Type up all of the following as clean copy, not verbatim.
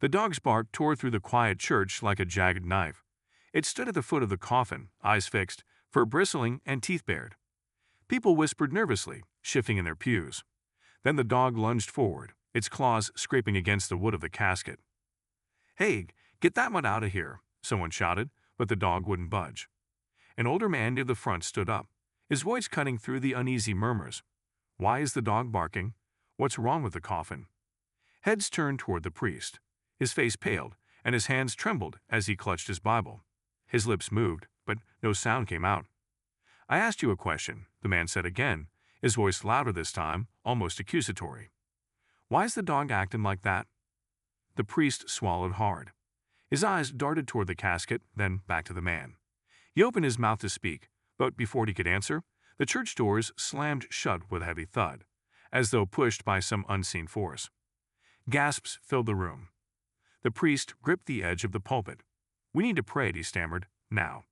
The dog's bark tore through the quiet church like a jagged knife. It stood at the foot of the coffin, eyes fixed, fur bristling, and teeth bared. People whispered nervously, shifting in their pews. Then the dog lunged forward, its claws scraping against the wood of the casket. "Hey, get that one out of here," someone shouted, but the dog wouldn't budge. An older man near the front stood up, his voice cutting through the uneasy murmurs. "Why is the dog barking? What's wrong with the coffin?" Heads turned toward the priest. His face paled, and his hands trembled as he clutched his Bible. His lips moved, but no sound came out. "I asked you a question," the man said again, his voice louder this time, almost accusatory. "Why's the dog acting like that?" The priest swallowed hard. His eyes darted toward the casket, then back to the man. He opened his mouth to speak, but before he could answer, the church doors slammed shut with a heavy thud, as though pushed by some unseen force. Gasps filled the room. The priest gripped the edge of the pulpit. "We need to pray," he stammered. "Now."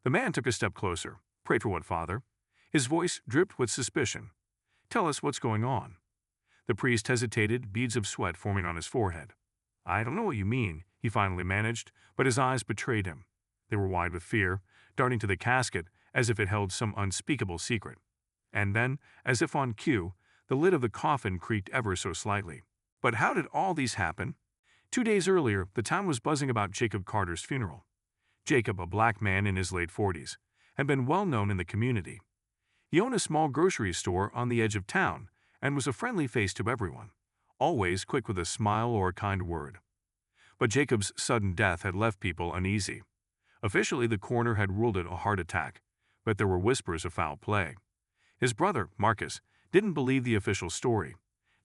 The man took a step closer. "Pray for what, Father?" His voice dripped with suspicion. "Tell us what's going on." The priest hesitated, beads of sweat forming on his forehead. "I don't know what you mean," he finally managed, but his eyes betrayed him. They were wide with fear, darting to the casket as if it held some unspeakable secret. And then, as if on cue, the lid of the coffin creaked ever so slightly. But how did all these happen? 2 days earlier, the town was buzzing about Jacob Carter's funeral. Jacob, a black man in his late 40s, had been well known in the community. He owned a small grocery store on the edge of town and was a friendly face to everyone, always quick with a smile or a kind word. But Jacob's sudden death had left people uneasy. Officially, the coroner had ruled it a heart attack, but there were whispers of foul play. His brother, Marcus, didn't believe the official story.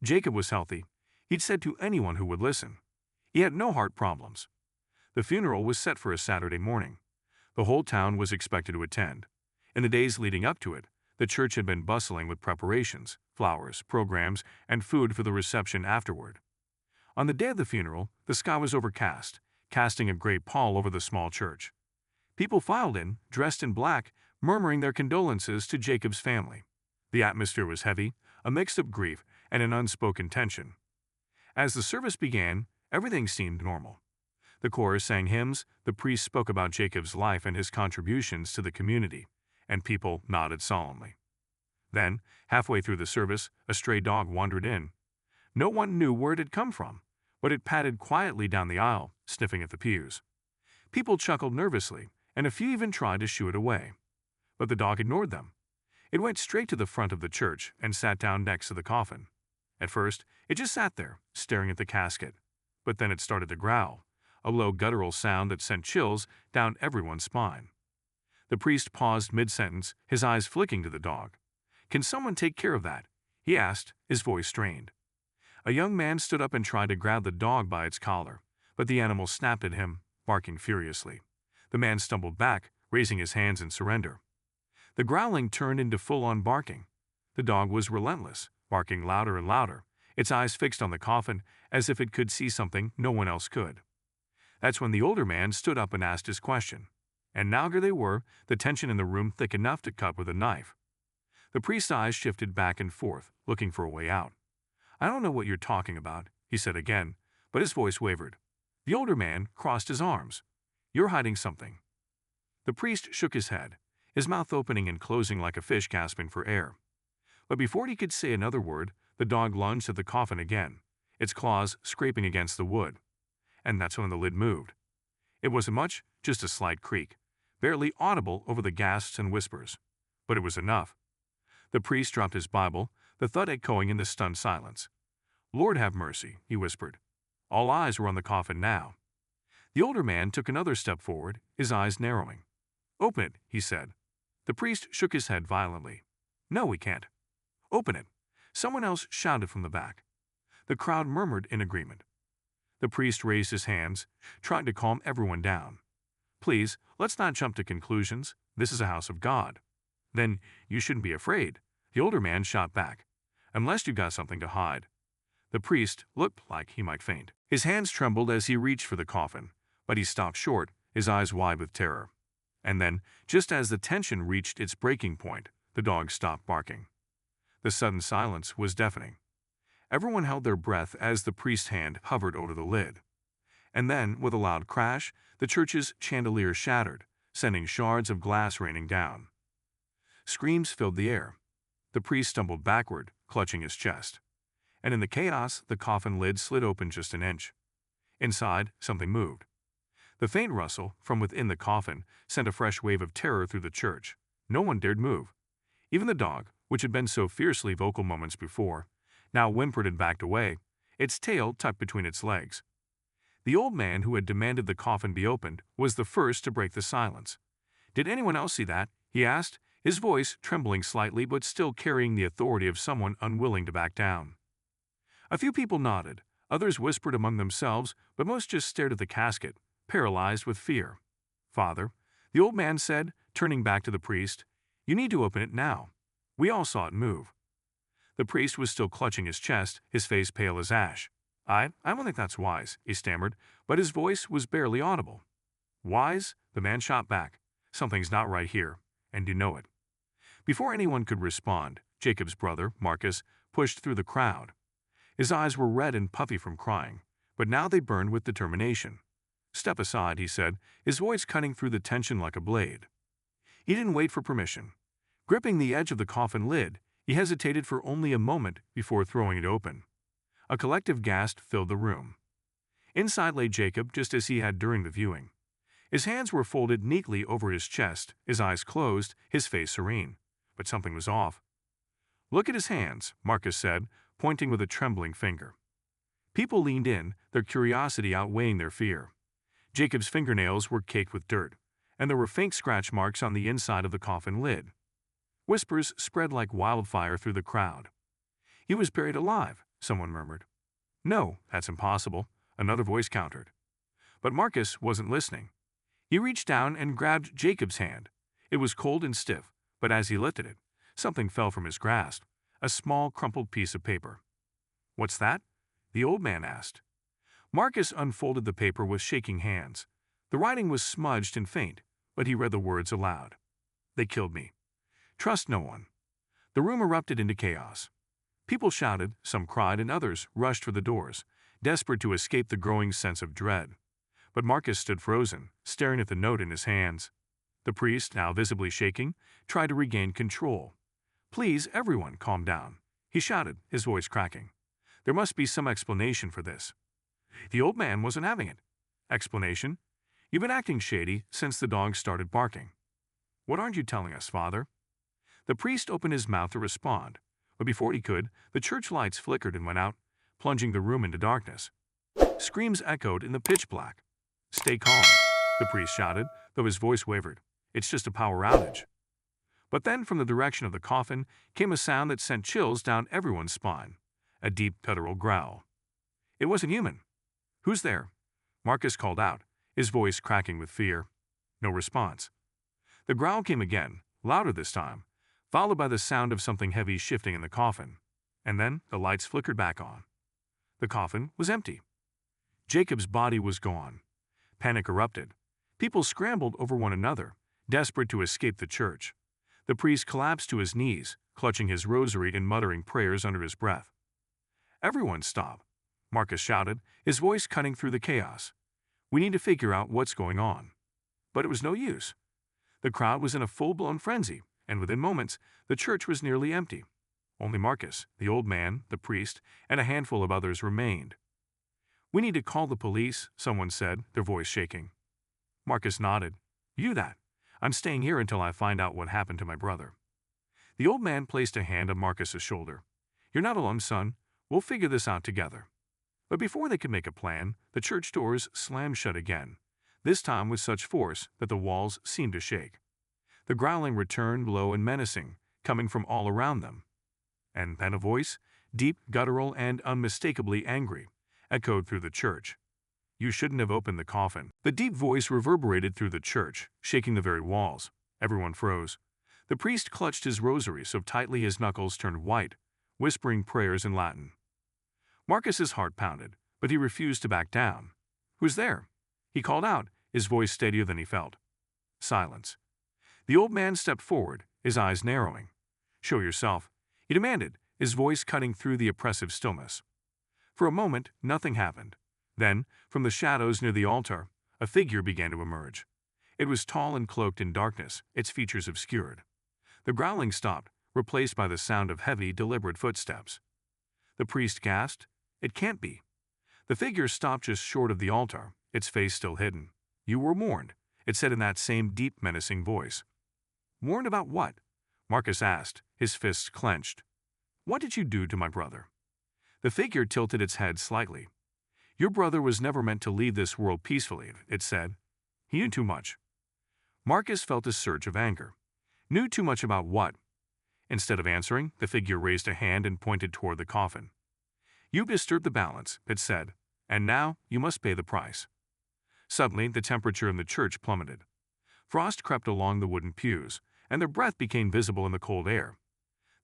Jacob was healthy. He'd said to anyone who would listen. He had no heart problems. The funeral was set for a Saturday morning. The whole town was expected to attend. In the days leading up to it, the church had been bustling with preparations, flowers, programs, and food for the reception afterward. On the day of the funeral, the sky was overcast, casting a gray pall over the small church. People filed in, dressed in black, murmuring their condolences to Jacob's family. The atmosphere was heavy, a mix of grief and an unspoken tension. As the service began, everything seemed normal. The chorus sang hymns, the priest spoke about Jacob's life and his contributions to the community, and people nodded solemnly. Then, halfway through the service, a stray dog wandered in. No one knew where it had come from, but it padded quietly down the aisle, sniffing at the pews. People chuckled nervously, and a few even tried to shoo it away. But the dog ignored them. It went straight to the front of the church and sat down next to the coffin. At first, it just sat there, staring at the casket. But then it started to growl, a low guttural sound that sent chills down everyone's spine. The priest paused mid-sentence, his eyes flicking to the dog. "Can someone take care of that?" he asked, his voice strained. A young man stood up and tried to grab the dog by its collar, but the animal snapped at him, barking furiously. The man stumbled back, raising his hands in surrender. The growling turned into full-on barking. The dog was relentless, barking louder and louder, its eyes fixed on the coffin as if it could see something no one else could. That's when the older man stood up and asked his question. And now here they were, the tension in the room thick enough to cut with a knife. The priest's eyes shifted back and forth, looking for a way out. "I don't know what you're talking about," he said again, but his voice wavered. The older man crossed his arms. "You're hiding something." The priest shook his head, his mouth opening and closing like a fish gasping for air. But before he could say another word, the dog lunged at the coffin again, its claws scraping against the wood. And that's when the lid moved. It wasn't much, just a slight creak, barely audible over the gasps and whispers. But it was enough. The priest dropped his Bible, the thud echoing in the stunned silence. "Lord have mercy," he whispered. All eyes were on the coffin now. The older man took another step forward, his eyes narrowing. "Open it," he said. The priest shook his head violently. "No, we can't." "Open it," someone else shouted from the back. The crowd murmured in agreement. The priest raised his hands, trying to calm everyone down. "Please, let's not jump to conclusions. This is a house of God." "Then you shouldn't be afraid," the older man shot back. "Unless you've got something to hide." The priest looked like he might faint. His hands trembled as he reached for the coffin, but he stopped short, his eyes wide with terror. And then, just as the tension reached its breaking point, the dog stopped barking. The sudden silence was deafening. Everyone held their breath as the priest's hand hovered over the lid. And then, with a loud crash, the church's chandelier shattered, sending shards of glass raining down. Screams filled the air. The priest stumbled backward, clutching his chest. And in the chaos, the coffin lid slid open just an inch. Inside, something moved. The faint rustle from within the coffin sent a fresh wave of terror through the church. No one dared move. Even the dog, which had been so fiercely vocal moments before, now whimpered and backed away, its tail tucked between its legs. The old man who had demanded the coffin be opened was the first to break the silence. "Did anyone else see that?" he asked, his voice trembling slightly but still carrying the authority of someone unwilling to back down. A few people nodded, others whispered among themselves, but most just stared at the casket, paralyzed with fear. "Father," the old man said, turning back to the priest, "you need to open it now. We all saw it move." The priest was still clutching his chest, his face pale as ash. I don't think that's wise," he stammered, but his voice was barely audible. "Wise?" the man shot back. "Something's not right here, and you know it." Before anyone could respond, Jacob's brother, Marcus, pushed through the crowd. His eyes were red and puffy from crying, but now they burned with determination. "Step aside," he said, his voice cutting through the tension like a blade. He didn't wait for permission. Gripping the edge of the coffin lid, he hesitated for only a moment before throwing it open. A collective gasp filled the room. Inside lay Jacob just as he had during the viewing. His hands were folded neatly over his chest, his eyes closed, his face serene. But something was off. "Look at his hands," Marcus said, pointing with a trembling finger. People leaned in, their curiosity outweighing their fear. Jacob's fingernails were caked with dirt, and there were faint scratch marks on the inside of the coffin lid. Whispers spread like wildfire through the crowd. "He was buried alive," someone murmured. "No, that's impossible," another voice countered. But Marcus wasn't listening. He reached down and grabbed Jacob's hand. It was cold and stiff, but as he lifted it, something fell from his grasp, a small crumpled piece of paper. "What's that?" the old man asked. Marcus unfolded the paper with shaking hands. The writing was smudged and faint, but he read the words aloud. "They killed me. Trust no one." The room erupted into chaos. People shouted, some cried, and others rushed for the doors, desperate to escape the growing sense of dread. But Marcus stood frozen, staring at the note in his hands. The priest, now visibly shaking, tried to regain control. "Please, everyone, calm down," he shouted, his voice cracking. "There must be some explanation for this." The old man wasn't having it. "Explanation? You've been acting shady since the dog started barking." "What aren't you telling us, Father?" The priest opened his mouth to respond, but before he could, the church lights flickered and went out, plunging the room into darkness. Screams echoed in the pitch black. "Stay calm," the priest shouted, though his voice wavered. "It's just a power outage." But then from the direction of the coffin came a sound that sent chills down everyone's spine, a deep guttural growl. It wasn't human. "Who's there?" Marcus called out, his voice cracking with fear. No response. The growl came again, louder this time, followed by the sound of something heavy shifting in the coffin. And then the lights flickered back on. The coffin was empty. Jacob's body was gone. Panic erupted. People scrambled over one another, desperate to escape the church. The priest collapsed to his knees, clutching his rosary and muttering prayers under his breath. "Everyone stop," Marcus shouted, his voice cutting through the chaos. "We need to figure out what's going on." But it was no use. The crowd was in a full-blown frenzy, and within moments, the church was nearly empty. Only Marcus, the old man, the priest, and a handful of others remained. "We need to call the police," someone said, their voice shaking. Marcus nodded. "You that. I'm staying here until I find out what happened to my brother." The old man placed a hand on Marcus's shoulder. "You're not alone, son. We'll figure this out together." But before they could make a plan, the church doors slammed shut again, this time with such force that the walls seemed to shake. The growling returned low and menacing, coming from all around them. And then a voice, deep, guttural, and unmistakably angry, echoed through the church. "You shouldn't have opened the coffin." The deep voice reverberated through the church, shaking the very walls. Everyone froze. The priest clutched his rosary so tightly his knuckles turned white, whispering prayers in Latin. Marcus's heart pounded, but he refused to back down. "Who's there?" he called out, his voice steadier than he felt. Silence. The old man stepped forward, his eyes narrowing. "Show yourself," he demanded, his voice cutting through the oppressive stillness. For a moment, nothing happened. Then, from the shadows near the altar, a figure began to emerge. It was tall and cloaked in darkness, its features obscured. The growling stopped, replaced by the sound of heavy, deliberate footsteps. The priest gasped, "It can't be." The figure stopped just short of the altar, its face still hidden. "You were warned," it said in that same deep, menacing voice. "Warned about what?" Marcus asked, his fists clenched. "What did you do to my brother?" The figure tilted its head slightly. "Your brother was never meant to leave this world peacefully," it said. "He knew too much." Marcus felt a surge of anger. Knew too much about what? Instead of answering, the figure raised a hand and pointed toward the coffin. "You've disturbed the balance," it said, "and now you must pay the price." Suddenly, the temperature in the church plummeted. Frost crept along the wooden pews, and their breath became visible in the cold air.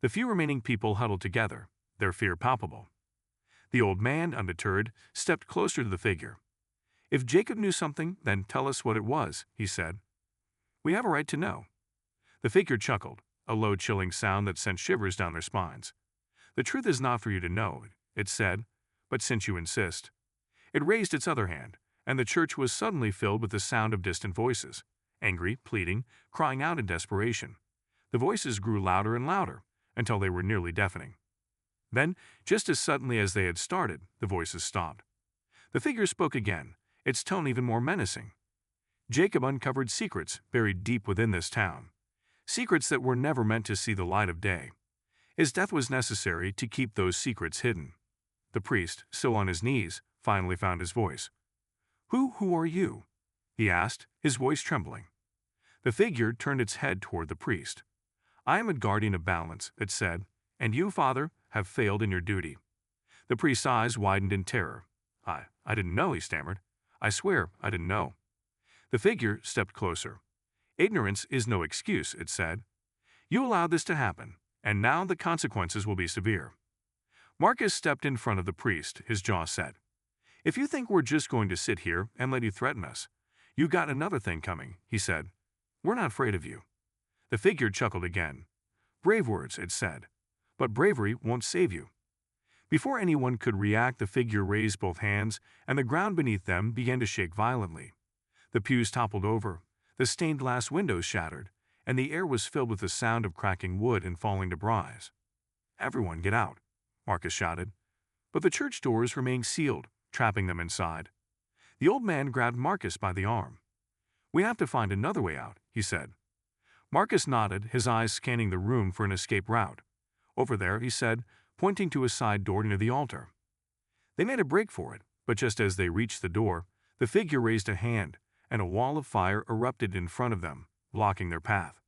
The few remaining people huddled together, their fear palpable. The old man, undeterred, stepped closer to the figure. "If Jacob knew something, then tell us what it was," he said. "We have a right to know." The figure chuckled, a low, chilling sound that sent shivers down their spines. "The truth is not for you to know," it said, "but since you insist." It raised its other hand, and the church was suddenly filled with the sound of distant voices, angry, pleading, crying out in desperation. The voices grew louder and louder, until they were nearly deafening. Then, just as suddenly as they had started, the voices stopped. The figure spoke again, its tone even more menacing. "Jacob uncovered secrets buried deep within this town. Secrets that were never meant to see the light of day. His death was necessary to keep those secrets hidden." The priest, still on his knees, finally found his voice. Who are you?" he asked, his voice trembling. The figure turned its head toward the priest. "I am a guardian of balance," it said, "and you, Father, have failed in your duty." The priest's eyes widened in terror. I didn't know," he stammered. "I swear I didn't know." The figure stepped closer. "Ignorance is no excuse," it said. "You allowed this to happen, and now the consequences will be severe." Marcus stepped in front of the priest, his jaw set. "If you think we're just going to sit here and let you threaten us, you got another thing coming," he said. "We're not afraid of you." The figure chuckled again. "Brave words," it said, "but bravery won't save you." Before anyone could react, the figure raised both hands, and the ground beneath them began to shake violently. The pews toppled over, the stained glass windows shattered, and the air was filled with the sound of cracking wood and falling debris. "Everyone get out," Marcus shouted. But the church doors remained sealed, trapping them inside. The old man grabbed Marcus by the arm. "We have to find another way out," he said. Marcus nodded, his eyes scanning the room for an escape route. "Over there," he said, pointing to a side door near the altar. They made a break for it, but just as they reached the door, the figure raised a hand, and a wall of fire erupted in front of them, blocking their path.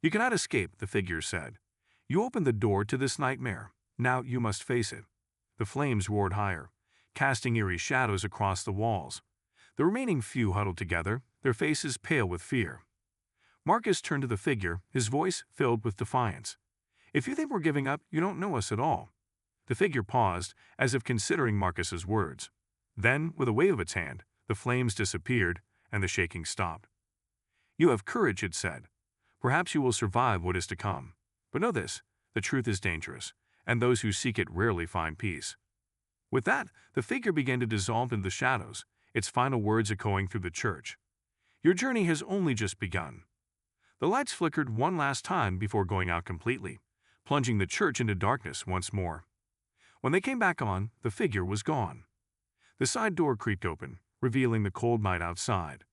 "You cannot escape," the figure said. "You opened the door to this nightmare. Now you must face it." The flames roared higher, casting eerie shadows across the walls. The remaining few huddled together, their faces pale with fear. Marcus turned to the figure, his voice filled with defiance. "If you think we're giving up, you don't know us at all." The figure paused, as if considering Marcus's words. Then, with a wave of its hand, the flames disappeared, and the shaking stopped. "You have courage," it said. "Perhaps you will survive what is to come. But know this, the truth is dangerous, and those who seek it rarely find peace." With that, the figure began to dissolve into the shadows, its final words echoing through the church. "Your journey has only just begun." The lights flickered one last time before going out completely, plunging the church into darkness once more. When they came back on, the figure was gone. The side door creaked open, revealing the cold night outside.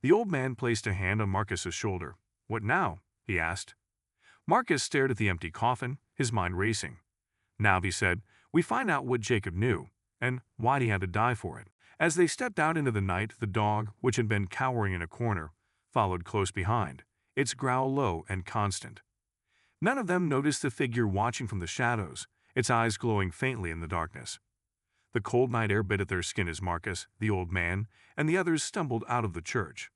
The old man placed a hand on Marcus's shoulder. "What now?" he asked. Marcus stared at the empty coffin, his mind racing. "Now," he said, "we find out what Jacob knew, and why he had to die for it." As they stepped out into the night, the dog, which had been cowering in a corner, followed close behind, its growl low and constant. None of them noticed the figure watching from the shadows, its eyes glowing faintly in the darkness. The cold night air bit at their skin as Marcus, the old man, and the others stumbled out of the church.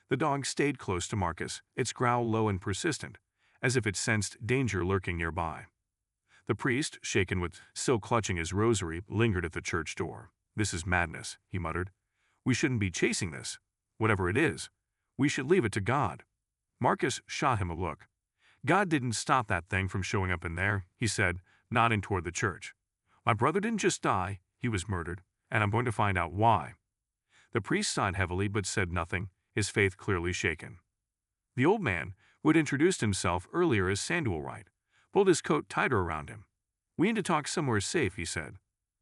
The dog stayed close to Marcus, its growl low and persistent, as if it sensed danger lurking nearby. The priest, shaken with still clutching his rosary, lingered at the church door. "This is madness," he muttered. "We shouldn't be chasing this. Whatever it is, we should leave it to God." Marcus shot him a look. "God didn't stop that thing from showing up in there," he said, nodding toward the church. "My brother didn't just die, he was murdered, and I'm going to find out why." The priest sighed heavily but said nothing, his faith clearly shaken. The old man, who had introduced himself earlier as Samuel Wright, pulled his coat tighter around him. "We need to talk somewhere safe," he said.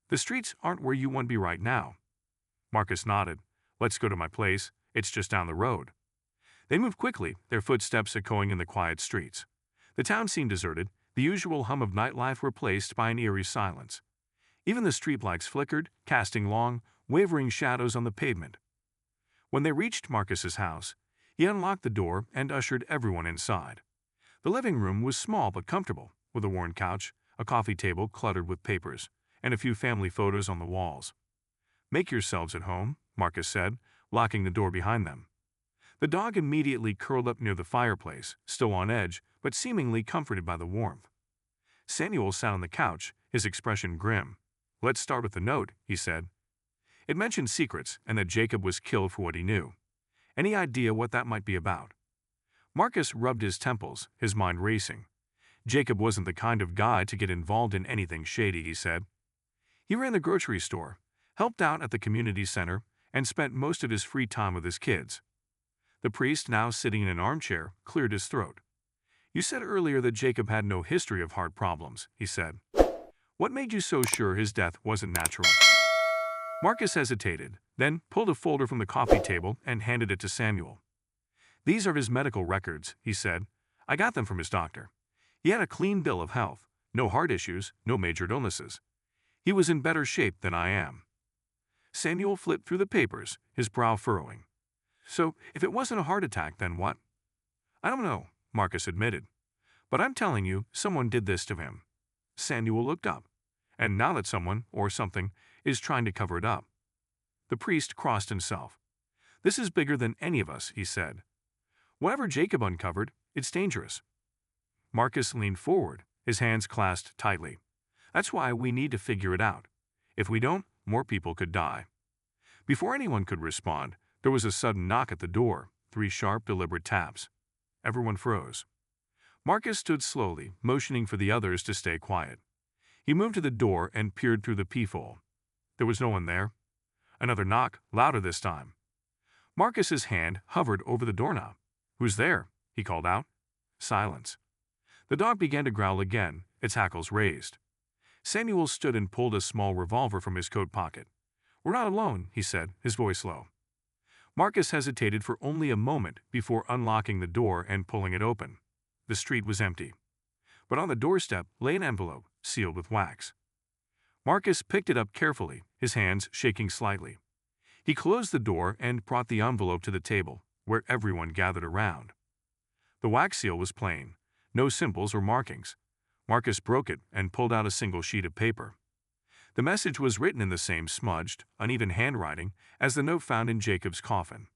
"The streets aren't where you want to be right now." Marcus nodded. "Let's go to my place. It's just down the road." They moved quickly, their footsteps echoing in the quiet streets. The town seemed deserted, the usual hum of nightlife replaced by an eerie silence. Even the streetlights flickered, casting long, wavering shadows on the pavement. When they reached Marcus's house, he unlocked the door and ushered everyone inside. The living room was small but comfortable, with a worn couch, a coffee table cluttered with papers, and a few family photos on the walls. "Make yourselves at home," Marcus said, locking the door behind them. The dog immediately curled up near the fireplace, still on edge, but seemingly comforted by the warmth. Samuel sat on the couch, his expression grim. "Let's start with the note," he said. It mentioned secrets and that Jacob was killed for what he knew. Any idea what that might be about? Marcus rubbed his temples, his mind racing. Jacob wasn't the kind of guy to get involved in anything shady, he said. He ran the grocery store, helped out at the community center, and spent most of his free time with his kids. The priest, now sitting in an armchair, cleared his throat. "You said earlier that Jacob had no history of heart problems," he said. "What made you so sure his death wasn't natural?" Marcus hesitated, then pulled a folder from the coffee table and handed it to Samuel. "These are his medical records," he said. "I got them from his doctor. He had a clean bill of health, no heart issues, no major illnesses. He was in better shape than I am." Samuel flipped through the papers, his brow furrowing. "So, if it wasn't a heart attack, then what?" "I don't know," Marcus admitted. "But I'm telling you, someone did this to him." Samuel looked up. "And now that someone, or something, is trying to cover it up." The priest crossed himself. "This is bigger than any of us," he said. "Whatever Jacob uncovered, it's dangerous." Marcus leaned forward, his hands clasped tightly. "That's why we need to figure it out. If we don't, more people could die." Before anyone could respond, there was a sudden knock at the door, 3 sharp, deliberate taps. Everyone froze. Marcus stood slowly, motioning for the others to stay quiet. He moved to the door and peered through the peephole. There was no one there. Another knock, louder this time. Marcus's hand hovered over the doorknob. "Who's there?" he called out. Silence. The dog began to growl again, its hackles raised. Samuel stood and pulled a small revolver from his coat pocket. "We're not alone," he said, his voice low. Marcus hesitated for only a moment before unlocking the door and pulling it open. The street was empty. But on the doorstep lay an envelope, sealed with wax. Marcus picked it up carefully, his hands shaking slightly. He closed the door and brought the envelope to the table, where everyone gathered around. The wax seal was plain, no symbols or markings. Marcus broke it and pulled out a single sheet of paper. The message was written in the same smudged, uneven handwriting as the note found in Jacob's coffin.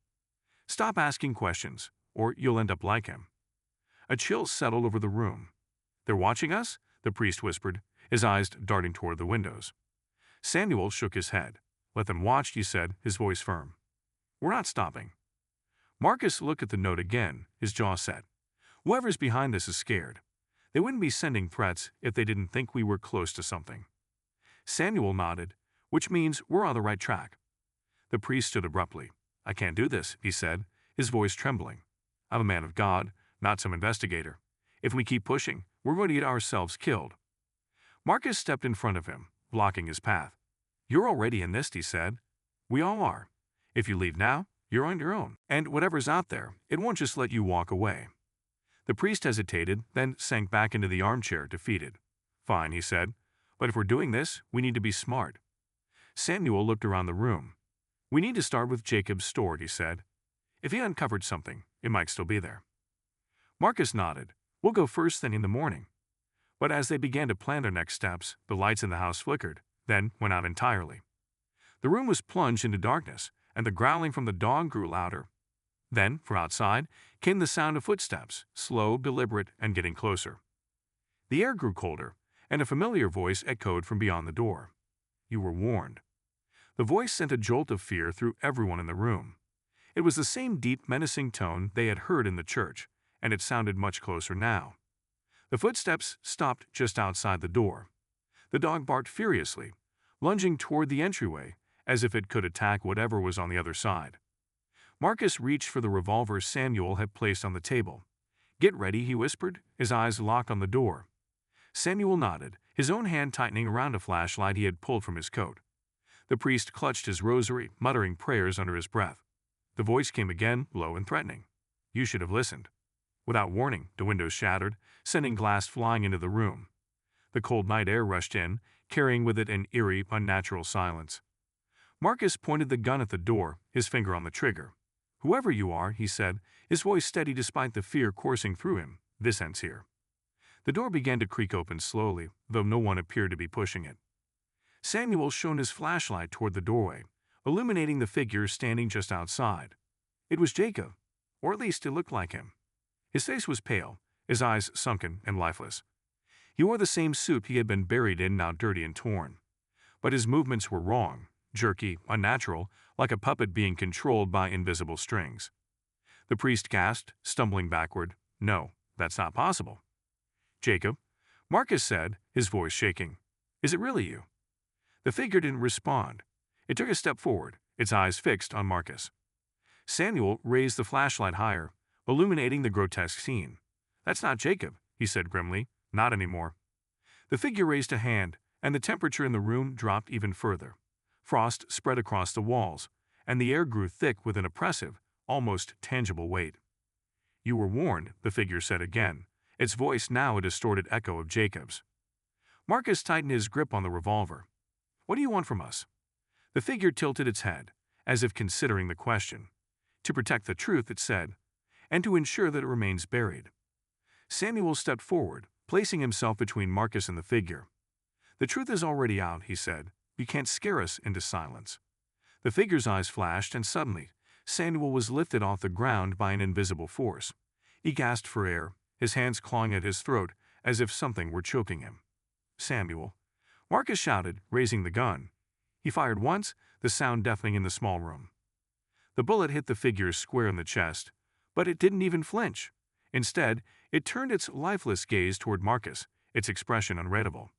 "Stop asking questions, or you'll end up like him." A chill settled over the room. "They're watching us?" the priest whispered, his eyes darting toward the windows. Samuel shook his head. "Let them watch," he said, his voice firm. "We're not stopping." Marcus looked at the note again, his jaw set. "Whoever's behind this is scared. They wouldn't be sending threats if they didn't think we were close to something." Samuel nodded, "Which means we're on the right track." The priest stood abruptly. "I can't do this," he said, his voice trembling. "I'm a man of God, not some investigator. If we keep pushing, we're going to get ourselves killed." Marcus stepped in front of him, blocking his path. "You're already in this," he said. "We all are. If you leave now, you're on your own. And whatever's out there, it won't just let you walk away." The priest hesitated, then sank back into the armchair, defeated. "Fine," he said. "But if we're doing this, we need to be smart." Samuel looked around the room. "We need to start with Jacob's store," he said. "If he uncovered something, it might still be there." Marcus nodded. "We'll go first thing in the morning." But as they began to plan their next steps, the lights in the house flickered, then went out entirely. The room was plunged into darkness, and the growling from the dog grew louder. Then, from outside, came the sound of footsteps, slow, deliberate, and getting closer. The air grew colder, and a familiar voice echoed from beyond the door. "You were warned." The voice sent a jolt of fear through everyone in the room. It was the same deep, menacing tone they had heard in the church, and it sounded much closer now. The footsteps stopped just outside the door. The dog barked furiously, lunging toward the entryway, as if it could attack whatever was on the other side. Marcus reached for the revolver Samuel had placed on the table. "Get ready," he whispered, his eyes locked on the door. Samuel nodded, his own hand tightening around a flashlight he had pulled from his coat. The priest clutched his rosary, muttering prayers under his breath. The voice came again, low and threatening. "You should have listened." Without warning, the windows shattered, sending glass flying into the room. The cold night air rushed in, carrying with it an eerie, unnatural silence. Marcus pointed the gun at the door, his finger on the trigger. "Whoever you are," he said, his voice steady despite the fear coursing through him, "this ends here." The door began to creak open slowly, though no one appeared to be pushing it. Samuel shone his flashlight toward the doorway, illuminating the figure standing just outside. It was Jacob, or at least it looked like him. His face was pale, his eyes sunken and lifeless. He wore the same suit he had been buried in, now dirty and torn. But his movements were wrong, jerky, unnatural, like a puppet being controlled by invisible strings. The priest gasped, stumbling backward. "No, that's not possible." "Jacob," Marcus said, his voice shaking. "Is it really you?" The figure didn't respond. It took a step forward, its eyes fixed on Marcus. Samuel raised the flashlight higher, illuminating the grotesque scene. "That's not Jacob," he said grimly. "Not anymore." The figure raised a hand, and the temperature in the room dropped even further. Frost spread across the walls, and the air grew thick with an oppressive, almost tangible weight. "You were warned," the figure said again, its voice now a distorted echo of Jacob's. Marcus tightened his grip on the revolver. "What do you want from us?" The figure tilted its head, as if considering the question. "To protect the truth," it said, "and to ensure that it remains buried." Samuel stepped forward, placing himself between Marcus and the figure. "The truth is already out," he said. "You can't scare us into silence." The figure's eyes flashed, and suddenly, Samuel was lifted off the ground by an invisible force. He gasped for air, his hands clawing at his throat as if something were choking him. "Samuel," Marcus shouted, raising the gun. He fired once, the sound deafening in the small room. The bullet hit the figure square in the chest, but it didn't even flinch. Instead, it turned its lifeless gaze toward Marcus, its expression unreadable.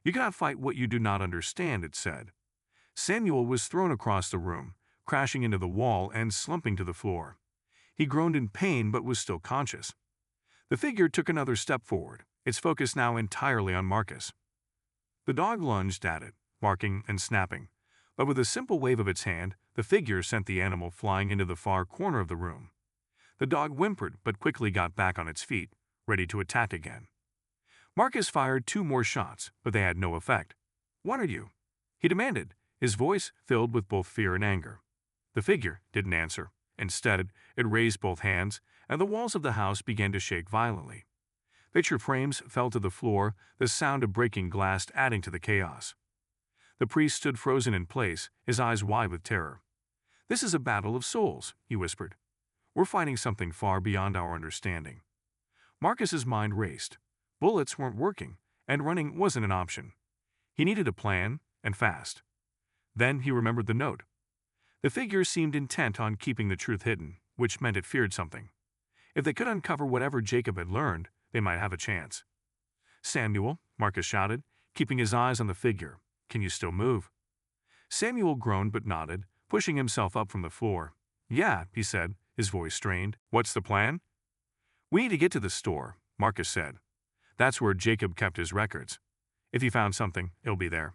"You cannot fight what you do not understand," it said. Samuel was thrown across the room, crashing into the wall and slumping to the floor. He groaned in pain but was still conscious. The figure took another step forward, its focus now entirely on Marcus. The dog lunged at it, barking and snapping, but with a simple wave of its hand, the figure sent the animal flying into the far corner of the room. The dog whimpered but quickly got back on its feet, ready to attack again. Marcus fired 2 more shots, but they had no effect. "What are you?" he demanded, his voice filled with both fear and anger. The figure didn't answer. Instead, it raised both hands, and the walls of the house began to shake violently. Picture frames fell to the floor, the sound of breaking glass adding to the chaos. The priest stood frozen in place, his eyes wide with terror. "This is a battle of souls," he whispered. "We're fighting something far beyond our understanding." Marcus's mind raced. Bullets weren't working, and running wasn't an option. He needed a plan, and fast. Then he remembered the note. The figure seemed intent on keeping the truth hidden, which meant it feared something. If they could uncover whatever Jacob had learned, they might have a chance. "Samuel," Marcus shouted, keeping his eyes on the figure, "can you still move?" Samuel groaned but nodded, pushing himself up from the floor. "Yeah," he said, his voice strained. "What's the plan?" "We need to get to the store," Marcus said. "That's where Jacob kept his records. If he found something, it'll be there."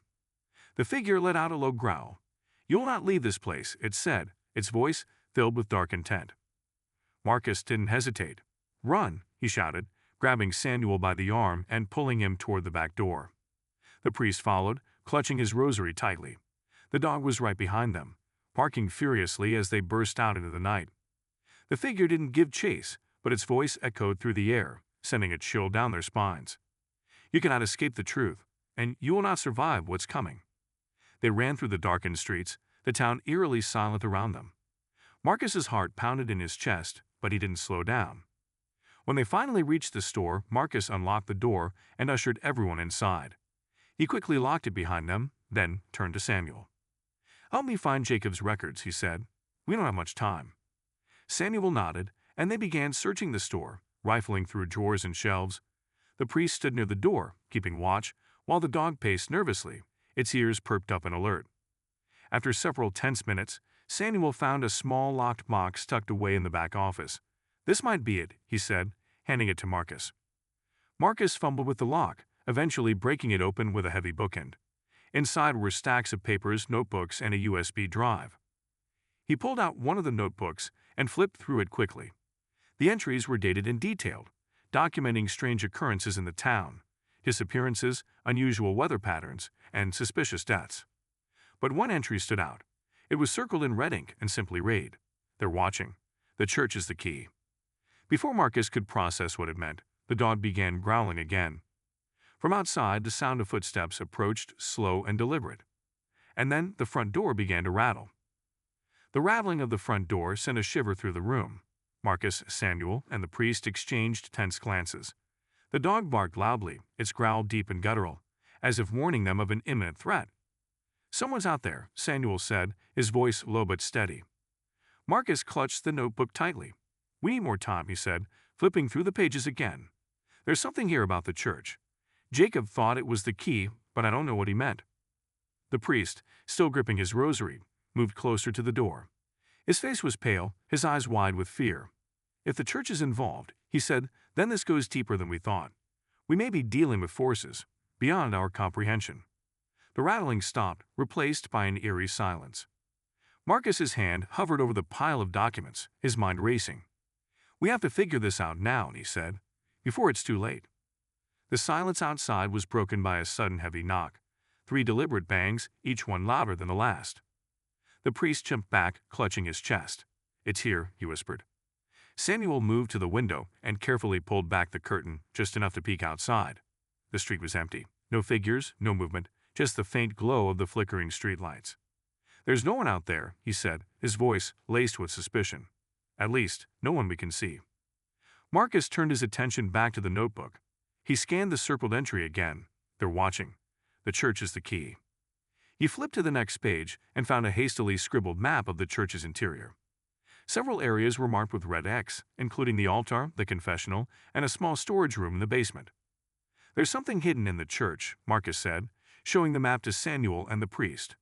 The figure let out a low growl. "You'll not leave this place," it said, its voice filled with dark intent. Marcus didn't hesitate. "Run," he shouted, grabbing Samuel by the arm and pulling him toward the back door. The priest followed, clutching his rosary tightly. The dog was right behind them, barking furiously as they burst out into the night. The figure didn't give chase, but its voice echoed through the air, sending a chill down their spines. "You cannot escape the truth, and you will not survive what's coming." They ran through the darkened streets, the town eerily silent around them. Marcus's heart pounded in his chest, but he didn't slow down. When they finally reached the store, Marcus unlocked the door and ushered everyone inside. He quickly locked it behind them, then turned to Samuel. "Help me find Jacob's records," he said. "We don't have much time." Samuel nodded, and they began searching the store, rifling through drawers and shelves. The priest stood near the door, keeping watch, while the dog paced nervously, its ears perked up in alert. After several tense minutes, Samuel found a small locked box tucked away in the back office. "This might be it," he said, handing it to Marcus. Marcus fumbled with the lock, eventually breaking it open with a heavy bookend. Inside were stacks of papers, notebooks, and a USB drive. He pulled out one of the notebooks and flipped through it quickly. The entries were dated and detailed, documenting strange occurrences in the town, disappearances, unusual weather patterns, and suspicious deaths. But one entry stood out. It was circled in red ink and simply read, "They're watching. The church is the key." Before Marcus could process what it meant, the dog began growling again. From outside, the sound of footsteps approached, slow and deliberate. And then the front door began to rattle. The rattling of the front door sent a shiver through the room. Marcus, Samuel, and the priest exchanged tense glances. The dog barked loudly, its growl deep and guttural, as if warning them of an imminent threat. "Someone's out there," Samuel said, his voice low but steady. Marcus clutched the notebook tightly. "We need more time," he said, flipping through the pages again. "There's something here about the church. Jacob thought it was the key, but I don't know what he meant." The priest, still gripping his rosary, moved closer to the door. His face was pale, his eyes wide with fear. "If the church is involved," he said, "then this goes deeper than we thought. We may be dealing with forces beyond our comprehension." The rattling stopped, replaced by an eerie silence. Marcus's hand hovered over the pile of documents, his mind racing. "We have to figure this out now," he said, "before it's too late." The silence outside was broken by a sudden heavy knock. 3 deliberate bangs, each one louder than the last. The priest jumped back, clutching his chest. "It's here," he whispered. Samuel moved to the window and carefully pulled back the curtain, just enough to peek outside. The street was empty. No figures, no movement, just the faint glow of the flickering streetlights. "There's no one out there," he said, his voice laced with suspicion. "At least, no one we can see." Marcus turned his attention back to the notebook. He scanned the circled entry again. "They're watching. The church is the key." He flipped to the next page and found a hastily scribbled map of the church's interior. Several areas were marked with red X, including the altar, the confessional, and a small storage room in the basement. "There's something hidden in the church," Marcus said, showing the map to Samuel and the priest.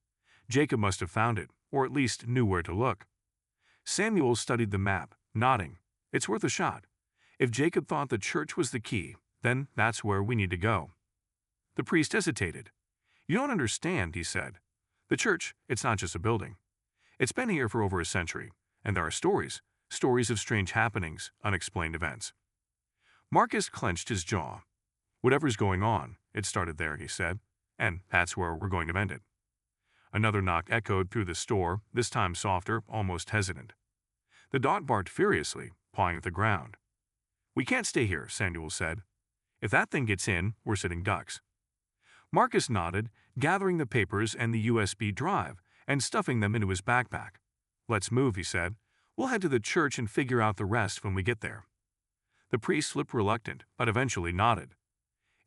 "Jacob must have found it, or at least knew where to look." Samuel studied the map, nodding. "It's worth a shot. If Jacob thought the church was the key, then that's where we need to go." The priest hesitated. "You don't understand," he said. "The church, it's not just a building. It's been here for over a century, and there are stories of strange happenings, unexplained events." Marcus clenched his jaw. "Whatever's going on, it started there," he said, "and that's where we're going to end it." Another knock echoed through the store, this time softer, almost hesitant. The dog barked furiously, pawing at the ground. "We can't stay here," Samuel said. "If that thing gets in, we're sitting ducks." Marcus nodded, gathering the papers and the USB drive and stuffing them into his backpack. "Let's move," he said. "We'll head to the church and figure out the rest when we get there." The priest looked reluctant, but eventually nodded.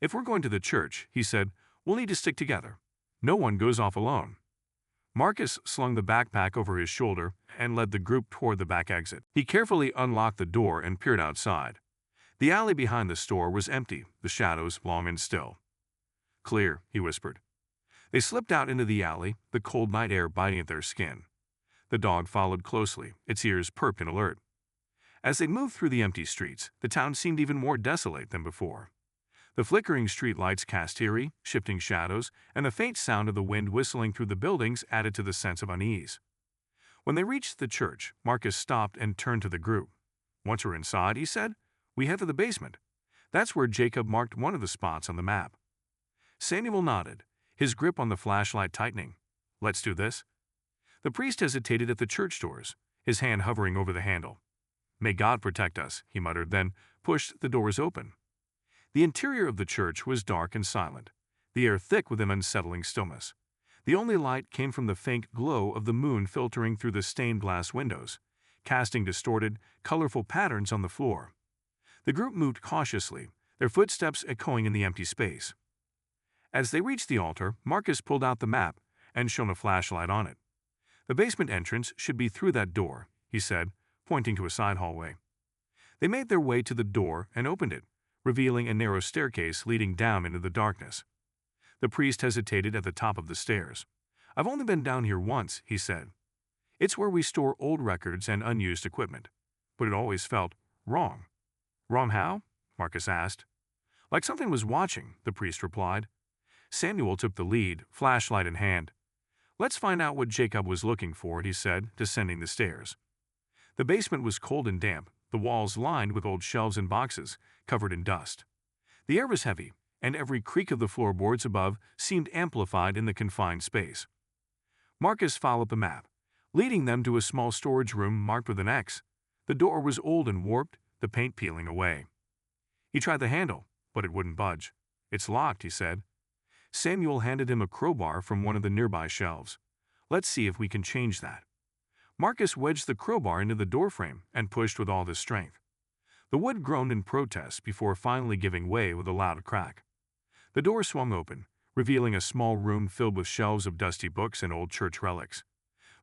"If we're going to the church," he said, "we'll need to stick together. No one goes off alone." Marcus slung the backpack over his shoulder and led the group toward the back exit. He carefully unlocked the door and peered outside. The alley behind the store was empty, the shadows long and still. "Clear," he whispered. They slipped out into the alley, the cold night air biting at their skin. The dog followed closely, its ears perked and alert. As they moved through the empty streets, the town seemed even more desolate than before. The flickering street lights cast eerie, shifting shadows, and the faint sound of the wind whistling through the buildings added to the sense of unease. When they reached the church, Marcus stopped and turned to the group. "Once we're inside," he said, "we head to the basement. That's where Jacob marked one of the spots on the map." Samuel nodded, his grip on the flashlight tightening. "Let's do this." The priest hesitated at the church doors, his hand hovering over the handle. "May God protect us," he muttered, then pushed the doors open. The interior of the church was dark and silent, the air thick with an unsettling stillness. The only light came from the faint glow of the moon filtering through the stained glass windows, casting distorted, colorful patterns on the floor. The group moved cautiously, their footsteps echoing in the empty space. As they reached the altar, Marcus pulled out the map and shone a flashlight on it. "The basement entrance should be through that door," he said, pointing to a side hallway. They made their way to the door and opened it, revealing a narrow staircase leading down into the darkness. The priest hesitated at the top of the stairs. "I've only been down here once," he said. "It's where we store old records and unused equipment. But it always felt wrong." "Wrong how?" Marcus asked. "Like something was watching," the priest replied. Samuel took the lead, flashlight in hand. "Let's find out what Jacob was looking for," he said, descending the stairs. The basement was cold and damp, the walls lined with old shelves and boxes, covered in dust. The air was heavy, and every creak of the floorboards above seemed amplified in the confined space. Marcus followed the map, leading them to a small storage room marked with an X. The door was old and warped, the paint peeling away. He tried the handle, but it wouldn't budge. "It's locked," he said. Samuel handed him a crowbar from one of the nearby shelves. "Let's see if we can change that." Marcus wedged the crowbar into the doorframe and pushed with all his strength. The wood groaned in protest before finally giving way with a loud crack. The door swung open, revealing a small room filled with shelves of dusty books and old church relics.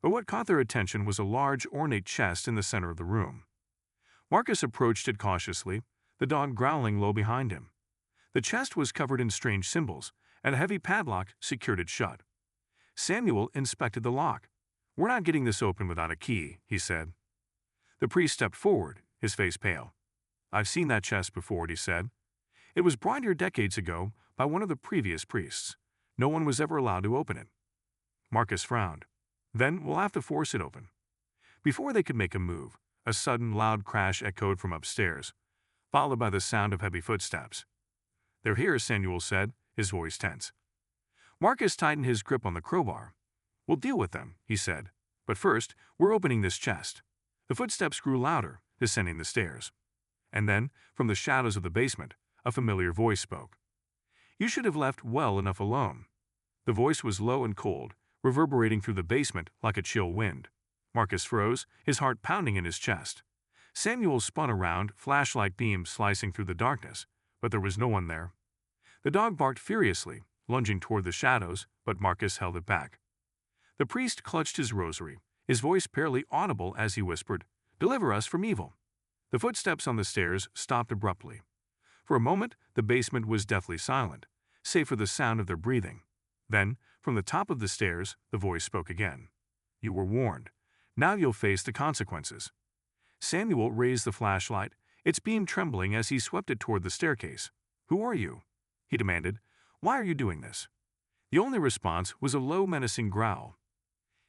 But what caught their attention was a large, ornate chest in the center of the room. Marcus approached it cautiously, the dog growling low behind him. The chest was covered in strange symbols, and a heavy padlock secured it shut. Samuel inspected the lock. "We're not getting this open without a key," he said. The priest stepped forward, his face pale. "I've seen that chest before," he said. "It was brought here decades ago by one of the previous priests. No one was ever allowed to open it." Marcus frowned. "Then we'll have to force it open." Before they could make a move, a sudden loud crash echoed from upstairs, followed by the sound of heavy footsteps. "They're here," Samuel said, his voice tense. Marcus tightened his grip on the crowbar. "We'll deal with them," he said. "But first, we're opening this chest." The footsteps grew louder, descending the stairs. And then, from the shadows of the basement, a familiar voice spoke. "You should have left well enough alone." The voice was low and cold, reverberating through the basement like a chill wind. Marcus froze, his heart pounding in his chest. Samuel spun around, flashlight beams slicing through the darkness, but there was no one there. The dog barked furiously, lunging toward the shadows, but Marcus held it back. The priest clutched his rosary, his voice barely audible as he whispered, "Deliver us from evil." The footsteps on the stairs stopped abruptly. For a moment, the basement was deathly silent, save for the sound of their breathing. Then, from the top of the stairs, the voice spoke again. "You were warned. Now you'll face the consequences." Samuel raised the flashlight, its beam trembling as he swept it toward the staircase. "Who are you?" he demanded. "Why are you doing this?" The only response was a low, menacing growl.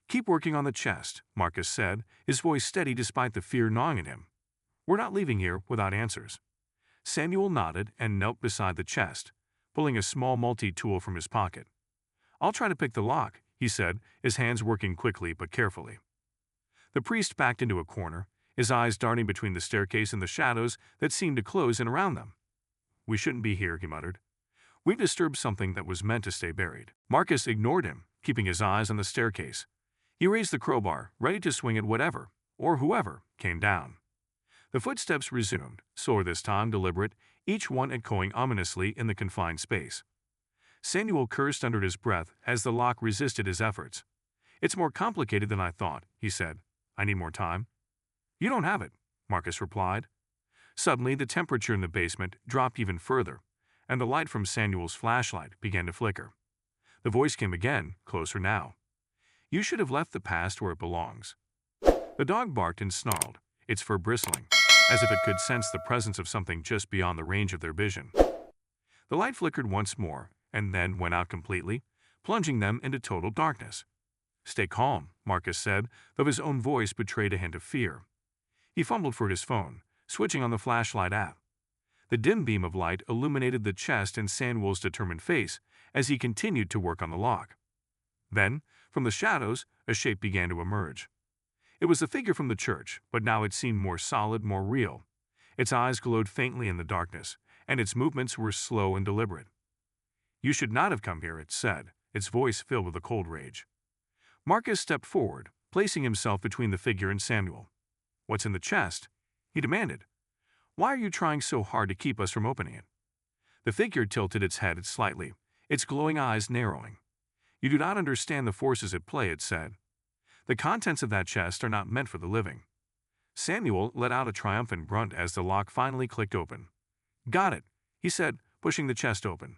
"Keep working on the chest," Marcus said, his voice steady despite the fear gnawing at him. "We're not leaving here without answers." Samuel nodded and knelt beside the chest, pulling a small multi-tool from his pocket. "I'll try to pick the lock," he said, his hands working quickly but carefully. The priest backed into a corner, his eyes darting between the staircase and the shadows that seemed to close in around them. "We shouldn't be here," he muttered. "We've disturbed something that was meant to stay buried." Marcus ignored him, keeping his eyes on the staircase. He raised the crowbar, ready to swing at whatever, or whoever, came down. The footsteps resumed, slower this time, deliberate, each one echoing ominously in the confined space. Samuel cursed under his breath as the lock resisted his efforts. "It's more complicated than I thought," he said. "I need more time." "You don't have it," Marcus replied. Suddenly, the temperature in the basement dropped even further, and the light from Samuel's flashlight began to flicker. The voice came again, closer now. "You should have left the past where it belongs." The dog barked and snarled, its fur bristling, as if it could sense the presence of something just beyond the range of their vision. The light flickered once more, and then went out completely, plunging them into total darkness. "Stay calm," Marcus said, though his own voice betrayed a hint of fear. He fumbled for his phone, switching on the flashlight app. The dim beam of light illuminated the chest and Samuel's determined face as he continued to work on the lock. Then, from the shadows, a shape began to emerge. It was the figure from the church, but now it seemed more solid, more real. Its eyes glowed faintly in the darkness, and its movements were slow and deliberate. "You should not have come here," it said, its voice filled with a cold rage. Marcus stepped forward, placing himself between the figure and Samuel. "What's in the chest?" he demanded. "Why are you trying so hard to keep us from opening it?" The figure tilted its head slightly, its glowing eyes narrowing. "You do not understand the forces at play," it said. "The contents of that chest are not meant for the living." Samuel let out a triumphant grunt as the lock finally clicked open. "Got it," he said, pushing the chest open.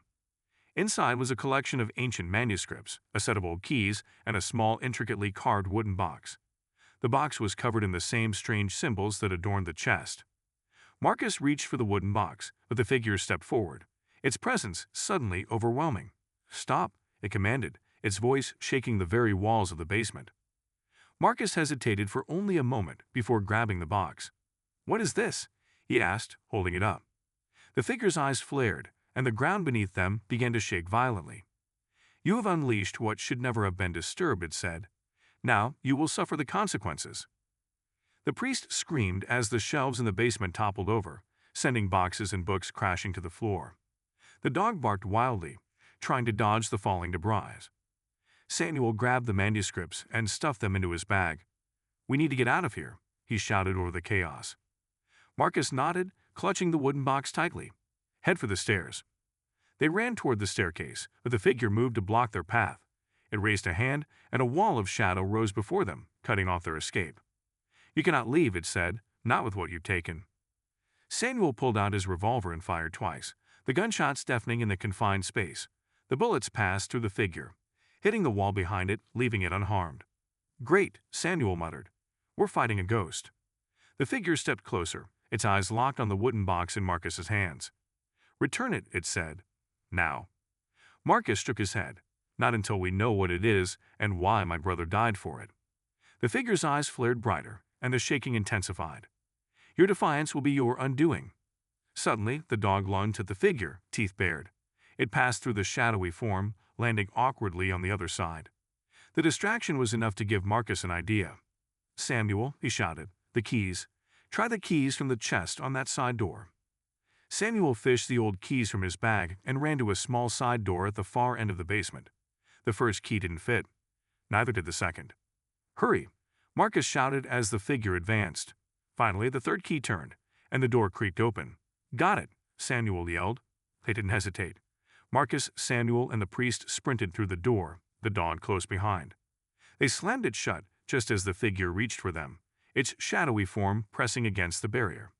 Inside was a collection of ancient manuscripts, a set of old keys, and a small, intricately carved wooden box. The box was covered in the same strange symbols that adorned the chest. Marcus reached for the wooden box, but the figure stepped forward, its presence suddenly overwhelming. "Stop," it commanded, its voice shaking the very walls of the basement. Marcus hesitated for only a moment before grabbing the box. "What is this?" he asked, holding it up. The figure's eyes flared, and the ground beneath them began to shake violently. "You have unleashed what should never have been disturbed," it said. "Now you will suffer the consequences." The priest screamed as the shelves in the basement toppled over, sending boxes and books crashing to the floor. The dog barked wildly, trying to dodge the falling debris. Samuel grabbed the manuscripts and stuffed them into his bag. "We need to get out of here," he shouted over the chaos. Marcus nodded, clutching the wooden box tightly. "Head for the stairs." They ran toward the staircase, but the figure moved to block their path. It raised a hand, and a wall of shadow rose before them, cutting off their escape. "You cannot leave," it said, "not with what you've taken." Samuel pulled out his revolver and fired twice, the gunshots deafening in the confined space. The bullets passed through the figure, hitting the wall behind it, leaving it unharmed. "Great," Samuel muttered. "We're fighting a ghost." The figure stepped closer, its eyes locked on the wooden box in Marcus's hands. "Return it," it said. "Now." Marcus shook his head. "Not until we know what it is and why my brother died for it." The figure's eyes flared brighter, and the shaking intensified. "Your defiance will be your undoing." Suddenly, the dog lunged at the figure, teeth bared. It passed through the shadowy form, landing awkwardly on the other side. The distraction was enough to give Marcus an idea. "Samuel," he shouted, "the keys. Try the keys from the chest on that side door." Samuel fished the old keys from his bag and ran to a small side door at the far end of the basement. The first key didn't fit. Neither did the second. "Hurry!" Marcus shouted as the figure advanced. Finally, the third key turned, and the door creaked open. "Got it!" Samuel yelled. They didn't hesitate. Marcus, Samuel, and the priest sprinted through the door, the dog close behind. They slammed it shut just as the figure reached for them, its shadowy form pressing against the barrier.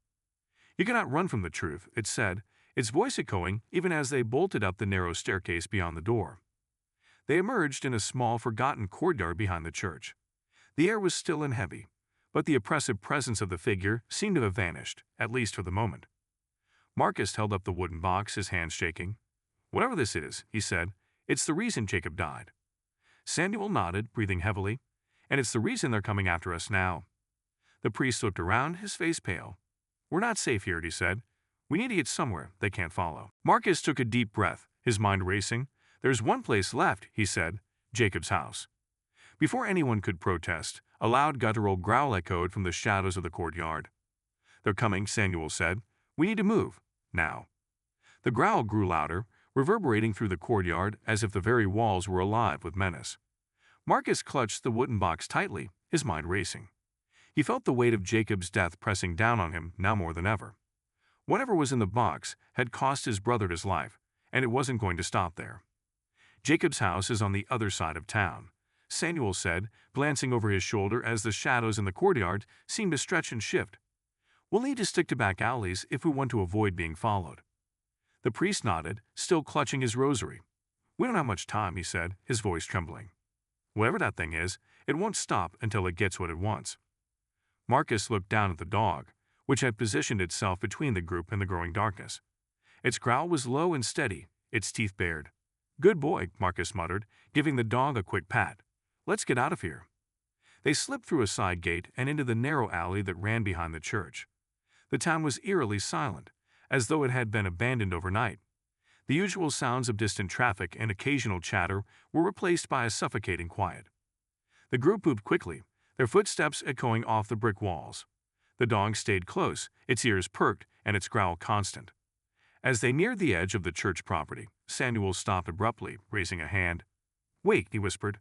"You cannot run from the truth," it said, its voice echoing even as they bolted up the narrow staircase beyond the door. They emerged in a small, forgotten courtyard behind the church. The air was still and heavy, but the oppressive presence of the figure seemed to have vanished, at least for the moment. Marcus held up the wooden box, his hands shaking. "Whatever this is," he said, "it's the reason Jacob died." Samuel nodded, breathing heavily. "And it's the reason they're coming after us now." The priest looked around, his face pale. "We're not safe here," he said. "We need to get somewhere they can't follow." Marcus took a deep breath, his mind racing. "There's one place left," he said, "Jacob's house." Before anyone could protest, a loud guttural growl echoed from the shadows of the courtyard. "They're coming," Samuel said. "We need to move. Now." The growl grew louder, reverberating through the courtyard as if the very walls were alive with menace. Marcus clutched the wooden box tightly, his mind racing. He felt the weight of Jacob's death pressing down on him now more than ever. Whatever was in the box had cost his brother his life, and it wasn't going to stop there. "Jacob's house is on the other side of town," Samuel said, glancing over his shoulder as the shadows in the courtyard seemed to stretch and shift. "We'll need to stick to back alleys if we want to avoid being followed." The priest nodded, still clutching his rosary. "We don't have much time," he said, his voice trembling. "Whatever that thing is, it won't stop until it gets what it wants." Marcus looked down at the dog, which had positioned itself between the group and the growing darkness. Its growl was low and steady, its teeth bared. "Good boy," Marcus muttered, giving the dog a quick pat. "Let's get out of here." They slipped through a side gate and into the narrow alley that ran behind the church. The town was eerily silent, as though it had been abandoned overnight. The usual sounds of distant traffic and occasional chatter were replaced by a suffocating quiet. The group moved quickly, their footsteps echoing off the brick walls. The dog stayed close, its ears perked and its growl constant. As they neared the edge of the church property, Samuel stopped abruptly, raising a hand. "Wait," he whispered.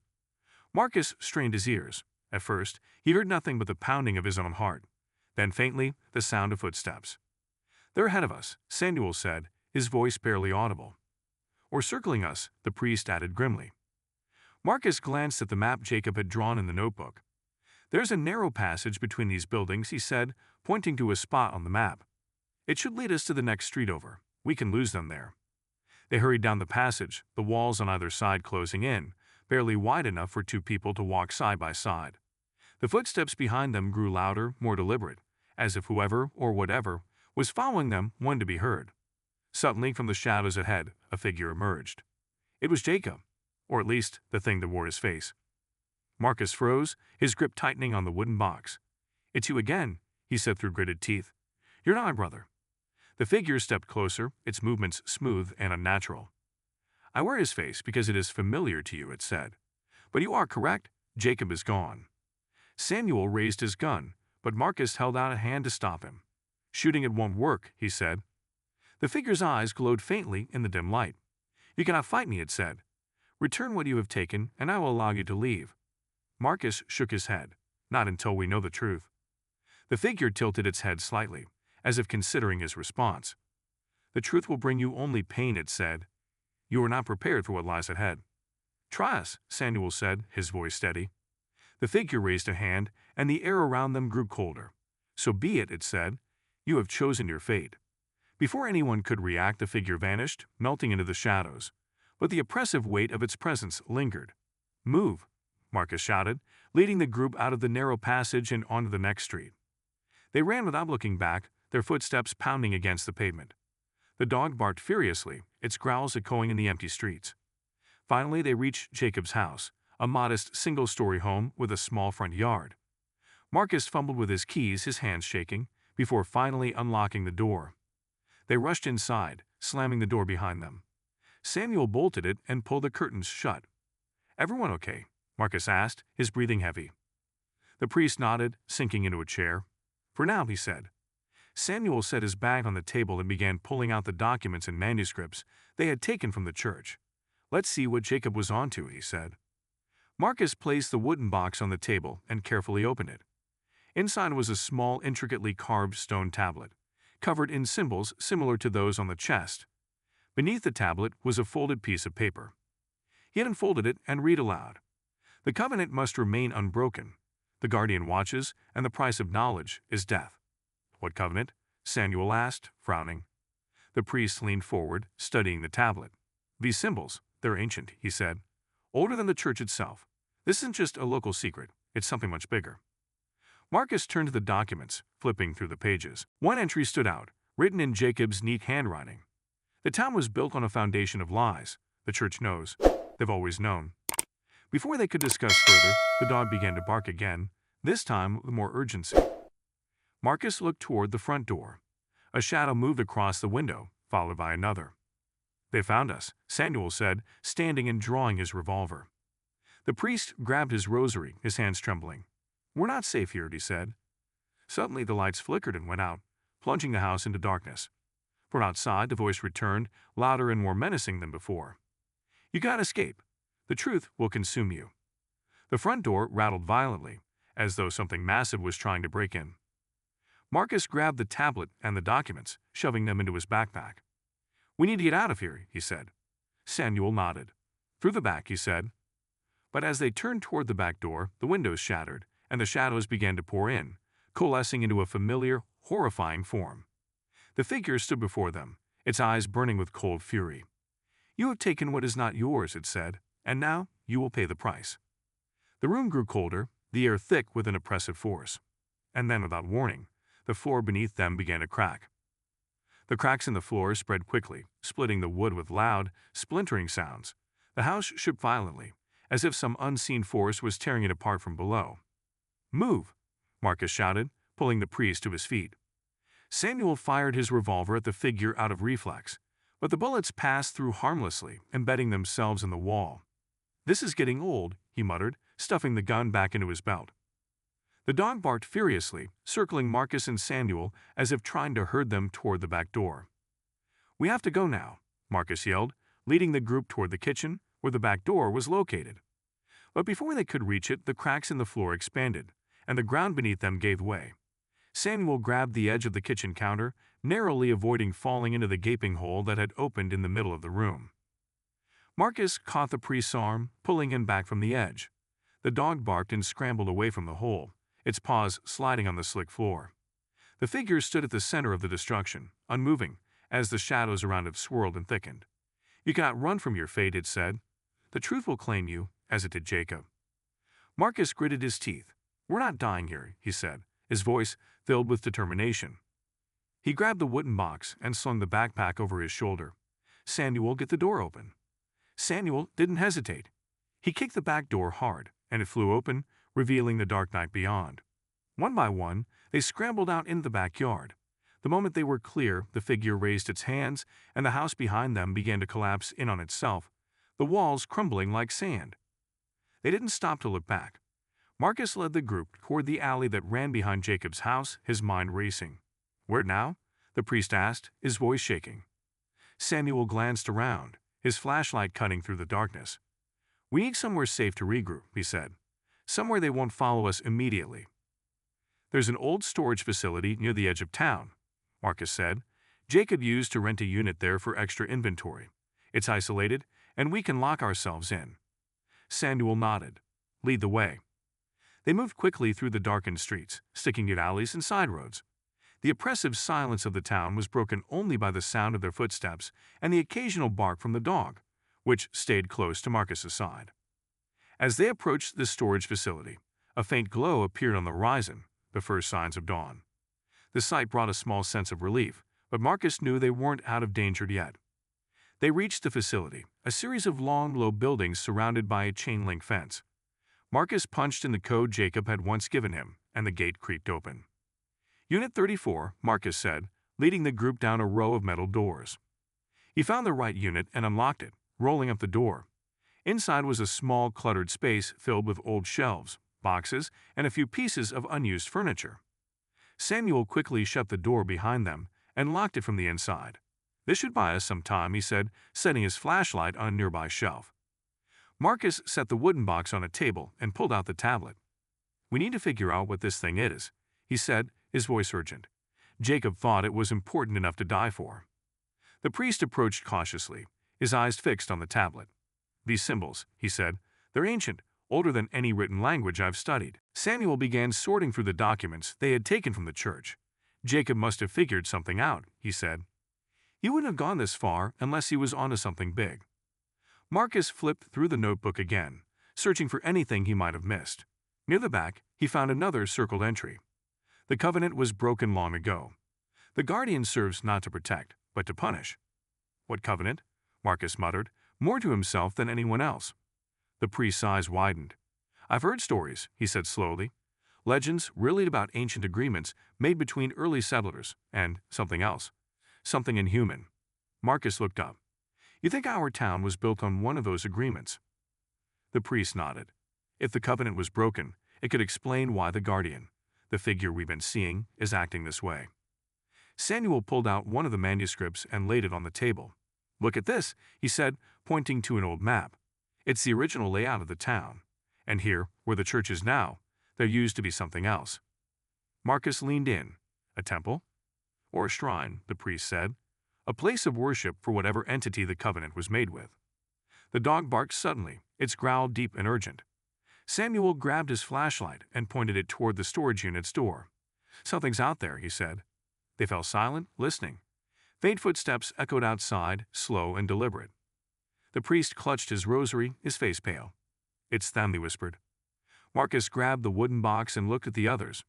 Marcus strained his ears. At first, he heard nothing but the pounding of his own heart. Then faintly, the sound of footsteps. "They're ahead of us," Samuel said, his voice barely audible. "Or circling us," the priest added grimly. Marcus glanced at the map Jacob had drawn in the notebook. "There's a narrow passage between these buildings," he said, pointing to a spot on the map. "It should lead us to the next street over. We can lose them there." They hurried down the passage, the walls on either side closing in, barely wide enough for two people to walk side by side. The footsteps behind them grew louder, more deliberate, as if whoever or whatever was following them wanted to be heard. Suddenly, from the shadows ahead, a figure emerged. It was Jacob, or at least the thing that wore his face. Marcus froze, his grip tightening on the wooden box. "It's you again," he said through gritted teeth. "You're not my brother." The figure stepped closer, its movements smooth and unnatural. "I wear his face because it is familiar to you," it said. "But you are correct, Jacob is gone." Samuel raised his gun, but Marcus held out a hand to stop him. "Shooting it won't work," he said. The figure's eyes glowed faintly in the dim light. "You cannot fight me," it said. "Return what you have taken, and I will allow you to leave." Marcus shook his head. "Not until we know the truth." The figure tilted its head slightly, as if considering his response. "The truth will bring you only pain," it said. "You are not prepared for what lies ahead." "Try us," Samuel said, his voice steady. The figure raised a hand, and the air around them grew colder. "So be it," it said. "You have chosen your fate." Before anyone could react, the figure vanished, melting into the shadows. But the oppressive weight of its presence lingered. "Move," Marcus shouted, leading the group out of the narrow passage and onto the next street. They ran without looking back, their footsteps pounding against the pavement. The dog barked furiously, its growls echoing in the empty streets. Finally, they reached Jacob's house, a modest single-story home with a small front yard. Marcus fumbled with his keys, his hands shaking, before finally unlocking the door. They rushed inside, slamming the door behind them. Samuel bolted it and pulled the curtains shut. "Everyone okay?" Marcus asked, his breathing heavy. The priest nodded, sinking into a chair. "For now," he said. Samuel set his bag on the table and began pulling out the documents and manuscripts they had taken from the church. "Let's see what Jacob was onto," he said. Marcus placed the wooden box on the table and carefully opened it. Inside was a small, intricately carved stone tablet, covered in symbols similar to those on the chest. Beneath the tablet was a folded piece of paper. He had unfolded it and read aloud. "The covenant must remain unbroken. The guardian watches, and the price of knowledge is death." "What covenant?" Samuel asked, frowning. The priest leaned forward, studying the tablet. "These symbols, they're ancient," he said. "Older than the church itself. This isn't just a local secret, it's something much bigger." Marcus turned to the documents, flipping through the pages. One entry stood out, written in Jacob's neat handwriting. "The town was built on a foundation of lies. The church knows. They've always known." Before they could discuss further, the dog began to bark again, this time with more urgency. Marcus looked toward the front door. A shadow moved across the window, followed by another. "They found us," Samuel said, standing and drawing his revolver. The priest grabbed his rosary, his hands trembling. "We're not safe here," he said. Suddenly the lights flickered and went out, plunging the house into darkness. From outside, the voice returned, louder and more menacing than before. "You can't escape. The truth will consume you." The front door rattled violently, as though something massive was trying to break in. Marcus grabbed the tablet and the documents, shoving them into his backpack. "We need to get out of here," he said. Samuel nodded. "Through the back," he said. But as they turned toward the back door, the windows shattered, and the shadows began to pour in, coalescing into a familiar, horrifying form. The figure stood before them, its eyes burning with cold fury. "You have taken what is not yours," it said, "and now you will pay the price." The room grew colder, the air thick with an oppressive force. And then, without warning, the floor beneath them began to crack. The cracks in the floor spread quickly, splitting the wood with loud, splintering sounds. The house shook violently, as if some unseen force was tearing it apart from below. "Move!" Marcus shouted, pulling the priest to his feet. Samuel fired his revolver at the figure out of reflex, but the bullets passed through harmlessly, embedding themselves in the wall. "This is getting old," he muttered, stuffing the gun back into his belt. The dog barked furiously, circling Marcus and Samuel as if trying to herd them toward the back door. "We have to go now," Marcus yelled, leading the group toward the kitchen, where the back door was located. But before they could reach it, the cracks in the floor expanded, and the ground beneath them gave way. Samuel grabbed the edge of the kitchen counter, narrowly avoiding falling into the gaping hole that had opened in the middle of the room. Marcus caught the priest's arm, pulling him back from the edge. The dog barked and scrambled away from the hole, its paws sliding on the slick floor. The figure stood at the center of the destruction, unmoving, as the shadows around it swirled and thickened. You cannot run from your fate, it said. The truth will claim you, as it did Jacob. Marcus gritted his teeth. We're not dying here, he said, his voice filled with determination. He grabbed the wooden box and slung the backpack over his shoulder. Samuel, get the door open. Samuel didn't hesitate. He kicked the back door hard, and it flew open, revealing the dark night beyond. One by one, they scrambled out into the backyard. The moment they were clear, the figure raised its hands, and the house behind them began to collapse in on itself, the walls crumbling like sand. They didn't stop to look back. Marcus led the group toward the alley that ran behind Jacob's house, his mind racing. Where now? The priest asked, his voice shaking. Samuel glanced around, his flashlight cutting through the darkness. We need somewhere safe to regroup, he said. Somewhere they won't follow us immediately. There's an old storage facility near the edge of town, Marcus said. Jacob used to rent a unit there for extra inventory. It's isolated, and we can lock ourselves in. Samuel nodded. Lead the way. They moved quickly through the darkened streets, sticking to alleys and side roads. The oppressive silence of the town was broken only by the sound of their footsteps and the occasional bark from the dog, which stayed close to Marcus's side. As they approached the storage facility, a faint glow appeared on the horizon, the first signs of dawn. The sight brought a small sense of relief, but Marcus knew they weren't out of danger yet. They reached the facility, a series of long, low buildings surrounded by a chain-link fence. Marcus punched in the code Jacob had once given him, and the gate creaked open. Unit 34, Marcus said, leading the group down a row of metal doors. He found the right unit and unlocked it, rolling up the door. Inside was a small, cluttered space filled with old shelves, boxes, and a few pieces of unused furniture. Samuel quickly shut the door behind them and locked it from the inside. This should buy us some time, he said, setting his flashlight on a nearby shelf. Marcus set the wooden box on a table and pulled out the tablet. We need to figure out what this thing is, he said, his voice urgent. Jacob thought it was important enough to die for. The priest approached cautiously, his eyes fixed on the tablet. These symbols, he said, they're ancient, older than any written language I've studied. Samuel began sorting through the documents they had taken from the church. Jacob must have figured something out, he said. He wouldn't have gone this far unless he was onto something big. Marcus flipped through the notebook again, searching for anything he might have missed. Near the back, he found another circled entry. The covenant was broken long ago. The guardian serves not to protect, but to punish. What covenant? Marcus muttered, more to himself than anyone else. The priest's eyes widened. I've heard stories, he said slowly. Legends relayed about ancient agreements made between early settlers and something else. Something inhuman. Marcus looked up. You think our town was built on one of those agreements? The priest nodded. If the covenant was broken, it could explain why the guardian, the figure we've been seeing, is acting this way. Samuel pulled out one of the manuscripts and laid it on the table. Look at this, he said, pointing to an old map. It's the original layout of the town. And here, where the church is now, there used to be something else. Marcus leaned in. A temple? Or a shrine, the priest said. A place of worship for whatever entity the covenant was made with. The dog barked suddenly, its growl deep and urgent. Samuel grabbed his flashlight and pointed it toward the storage unit's door. Something's out there, he said. They fell silent, listening. Faint footsteps echoed outside, slow and deliberate. The priest clutched his rosary, his face pale. It's them, he whispered. Marcus grabbed the wooden box and looked at the others.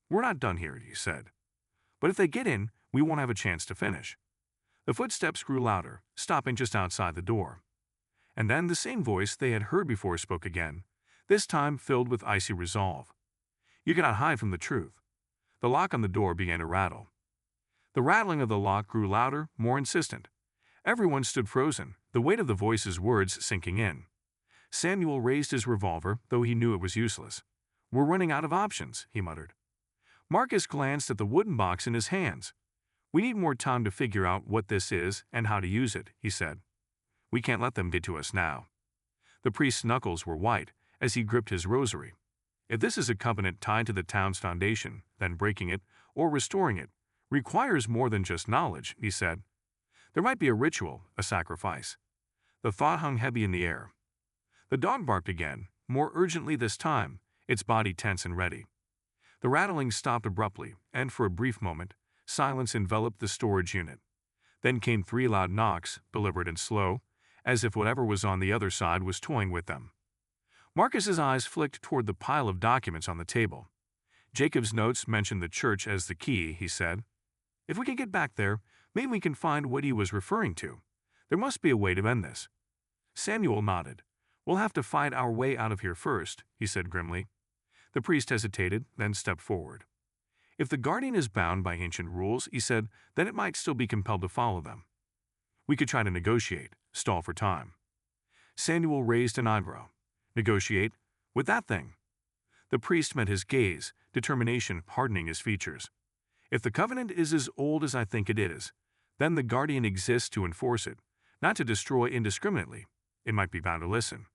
We're not done here, he said. But if they get in, we won't have a chance to finish. The footsteps grew louder, stopping just outside the door. And then the same voice they had heard before spoke again, this time filled with icy resolve. You cannot hide from the truth. The lock on the door began to rattle. The rattling of the lock grew louder, more insistent. Everyone stood frozen, the weight of the voice's words sinking in. Samuel raised his revolver, though he knew it was useless. We're running out of options, he muttered. Marcus glanced at the wooden box in his hands. We need more time to figure out what this is and how to use it, he said. We can't let them get to us now. The priest's knuckles were white as he gripped his rosary. If this is a covenant tied to the town's foundation, then breaking it, or restoring it, requires more than just knowledge, he said. There might be a ritual, a sacrifice. The thought hung heavy in the air. The dog barked again, more urgently this time, its body tense and ready. The rattling stopped abruptly, and for a brief moment, silence enveloped the storage unit. Then came 3 loud knocks, deliberate and slow, as if whatever was on the other side was toying with them. Marcus's eyes flicked toward the pile of documents on the table. Jacob's notes mentioned the church as the key, he said. If we can get back there, maybe we can find what he was referring to. There must be a way to end this. Samuel nodded. We'll have to fight our way out of here first, he said grimly. The priest hesitated, then stepped forward. If the guardian is bound by ancient rules, he said, then it might still be compelled to follow them. We could try to negotiate, stall for time. Samuel raised an eyebrow. Negotiate? With that thing? The priest met his gaze, determination hardening his features. If the covenant is as old as I think it is, then the guardian exists to enforce it, not to destroy indiscriminately. It might be bound to listen.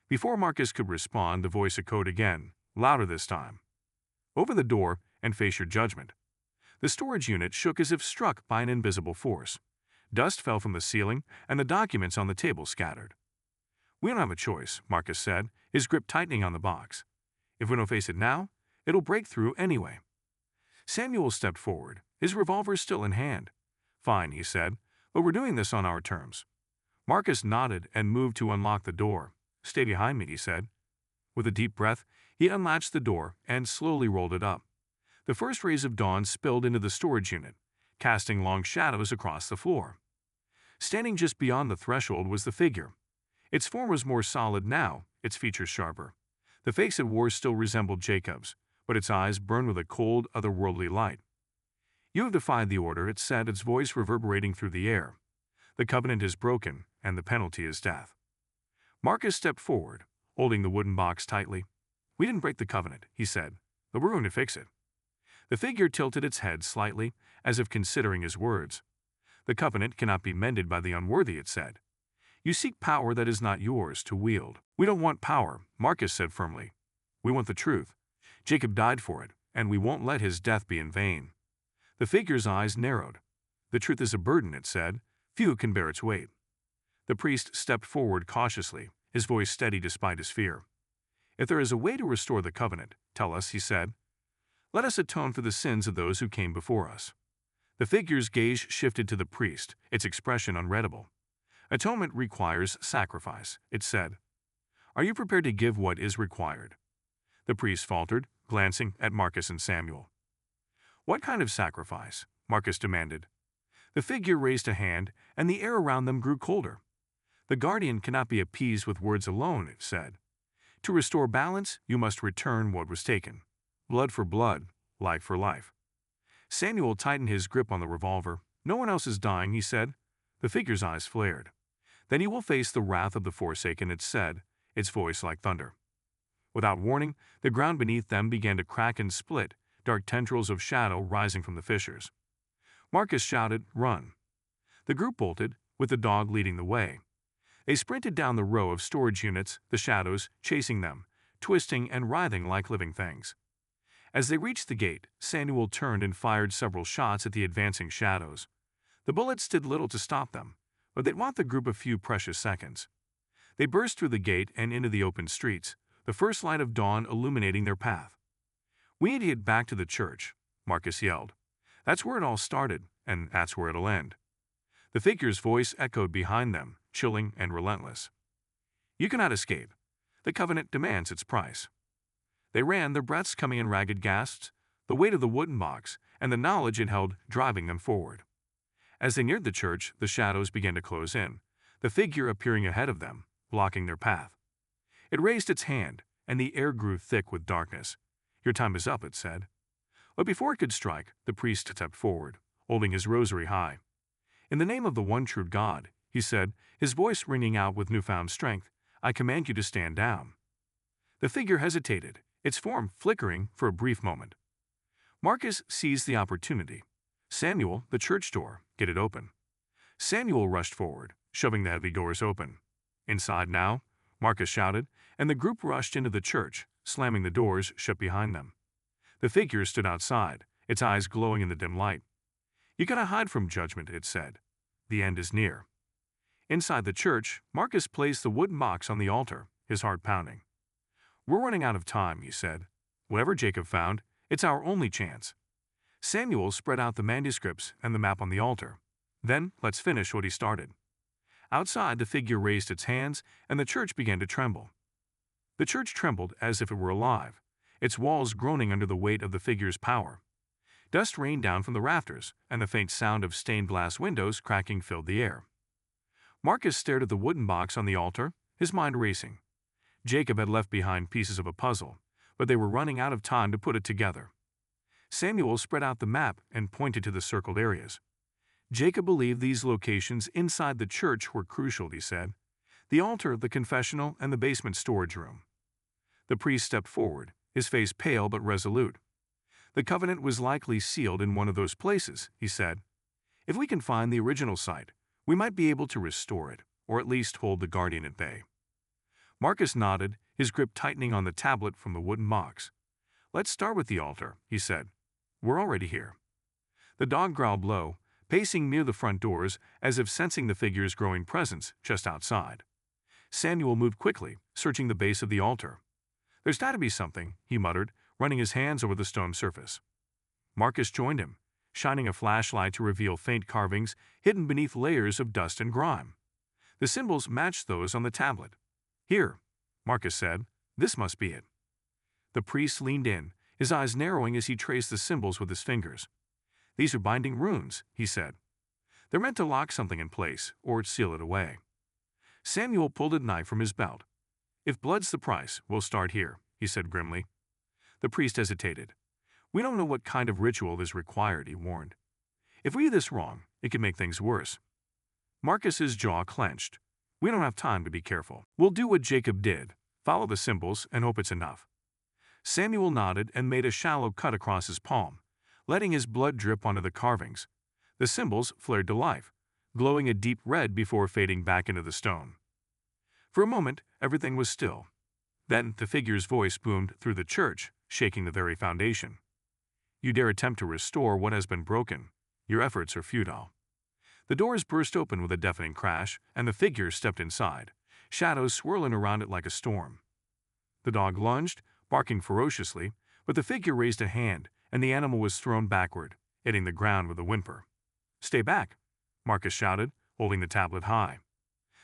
Before Marcus could respond, the voice echoed again, louder this time. Open the door and face your judgment. The storage unit shook as if struck by an invisible force. Dust fell from the ceiling, and the documents on the table scattered. We don't have a choice, Marcus said, his grip tightening on the box. If we don't face it now, it'll break through anyway. Samuel stepped forward, his revolver still in hand. Fine, he said, but we're doing this on our terms. Marcus nodded and moved to unlock the door. Stay behind me, he said. With a deep breath, he unlatched the door and slowly rolled it up. The first rays of dawn spilled into the storage unit, casting long shadows across the floor. Standing just beyond the threshold was the figure. Its form was more solid now, its features sharper. The face it wore still resembled Jacob's, but its eyes burned with a cold, otherworldly light. You have defied the order, it said, its voice reverberating through the air. The covenant is broken, and the penalty is death. Marcus stepped forward, holding the wooden box tightly. We didn't break the covenant, he said, but we're going to fix it. The figure tilted its head slightly, as if considering his words. The covenant cannot be mended by the unworthy, it said. You seek power that is not yours to wield. We don't want power, Marcus said firmly. We want the truth. Jacob died for it, and we won't let his death be in vain. The figure's eyes narrowed. The truth is a burden, it said. Few can bear its weight. The priest stepped forward cautiously, his voice steady despite his fear. If there is a way to restore the covenant, tell us, he said. Let us atone for the sins of those who came before us. The figure's gaze shifted to the priest, its expression unreadable. Atonement requires sacrifice, it said. Are you prepared to give what is required? The priest faltered, glancing at Marcus and Samuel. What kind of sacrifice? Marcus demanded. The figure raised a hand, and the air around them grew colder. The guardian cannot be appeased with words alone, it said. To restore balance, you must return what was taken. Blood for blood, life for life. Samuel tightened his grip on the revolver. No one else is dying, he said. The figure's eyes flared. Then you will face the wrath of the Forsaken, it said, its voice like thunder. Without warning, the ground beneath them began to crack and split, dark tendrils of shadow rising from the fissures. Marcus shouted, Run! The group bolted, with the dog leading the way. They sprinted down the row of storage units, the shadows chasing them, twisting and writhing like living things. As they reached the gate, Samuel turned and fired several shots at the advancing shadows. The bullets did little to stop them, but they'd want the group a few precious seconds. They burst through the gate and into the open streets, the first light of dawn illuminating their path. We need to get back to the church, Marcus yelled. That's where it all started, and that's where it'll end. The figure's voice echoed behind them, chilling and relentless. You cannot escape. The covenant demands its price. They ran, their breaths coming in ragged gasps, the weight of the wooden box and the knowledge it held driving them forward. As they neared the church, the shadows began to close in, the figure appearing ahead of them, blocking their path. It raised its hand, and the air grew thick with darkness. Your time is up, it said. But before it could strike, the priest stepped forward, holding his rosary high. In the name of the one true God, he said, his voice ringing out with newfound strength, I command you to stand down. The figure hesitated, its form flickering for a brief moment. Marcus seized the opportunity. Samuel, the church door, get it open. Samuel rushed forward, shoving the heavy doors open. Inside now, Marcus shouted, and the group rushed into the church, slamming the doors shut behind them. The figure stood outside, its eyes glowing in the dim light. You gotta hide from judgment, it said. The end is near. Inside the church, Marcus placed the wooden box on the altar, his heart pounding. We're running out of time, he said. Whatever Jacob found, it's our only chance. Samuel spread out the manuscripts and the map on the altar. Then, let's finish what he started. Outside, the figure raised its hands, and the church began to tremble. The church trembled as if it were alive, its walls groaning under the weight of the figure's power. Dust rained down from the rafters, and the faint sound of stained glass windows cracking filled the air. Marcus stared at the wooden box on the altar, his mind racing. Jacob had left behind pieces of a puzzle, but they were running out of time to put it together. Samuel spread out the map and pointed to the circled areas. Jacob believed these locations inside the church were crucial, he said. The altar, the confessional, and the basement storage room. The priest stepped forward, his face pale but resolute. The covenant was likely sealed in one of those places, he said. If we can find the original site, we might be able to restore it, or at least hold the guardian at bay. Marcus nodded, his grip tightening on the tablet from the wooden box. Let's start with the altar, he said. We're already here. The dog growled low, pacing near the front doors as if sensing the figure's growing presence just outside. Samuel moved quickly, searching the base of the altar. There's got to be something, he muttered, running his hands over the stone surface. Marcus joined him, shining a flashlight to reveal faint carvings hidden beneath layers of dust and grime. The symbols matched those on the tablet. Here, Marcus said, this must be it. The priest leaned in, his eyes narrowing as he traced the symbols with his fingers. These are binding runes, he said. They're meant to lock something in place, or seal it away. Samuel pulled a knife from his belt. If blood's the price, we'll start here, he said grimly. The priest hesitated. We don't know what kind of ritual is required, he warned. If we do this wrong, it could make things worse. Marcus's jaw clenched. We don't have time to be careful. We'll do what Jacob did, follow the symbols and hope it's enough. Samuel nodded and made a shallow cut across his palm, letting his blood drip onto the carvings. The symbols flared to life, glowing a deep red before fading back into the stone. For a moment, everything was still. Then the figure's voice boomed through the church, shaking the very foundation. You dare attempt to restore what has been broken. Your efforts are futile. The doors burst open with a deafening crash, and the figure stepped inside, shadows swirling around it like a storm. The dog lunged, barking ferociously, but the figure raised a hand, and the animal was thrown backward, hitting the ground with a whimper. Stay back, Marcus shouted, holding the tablet high.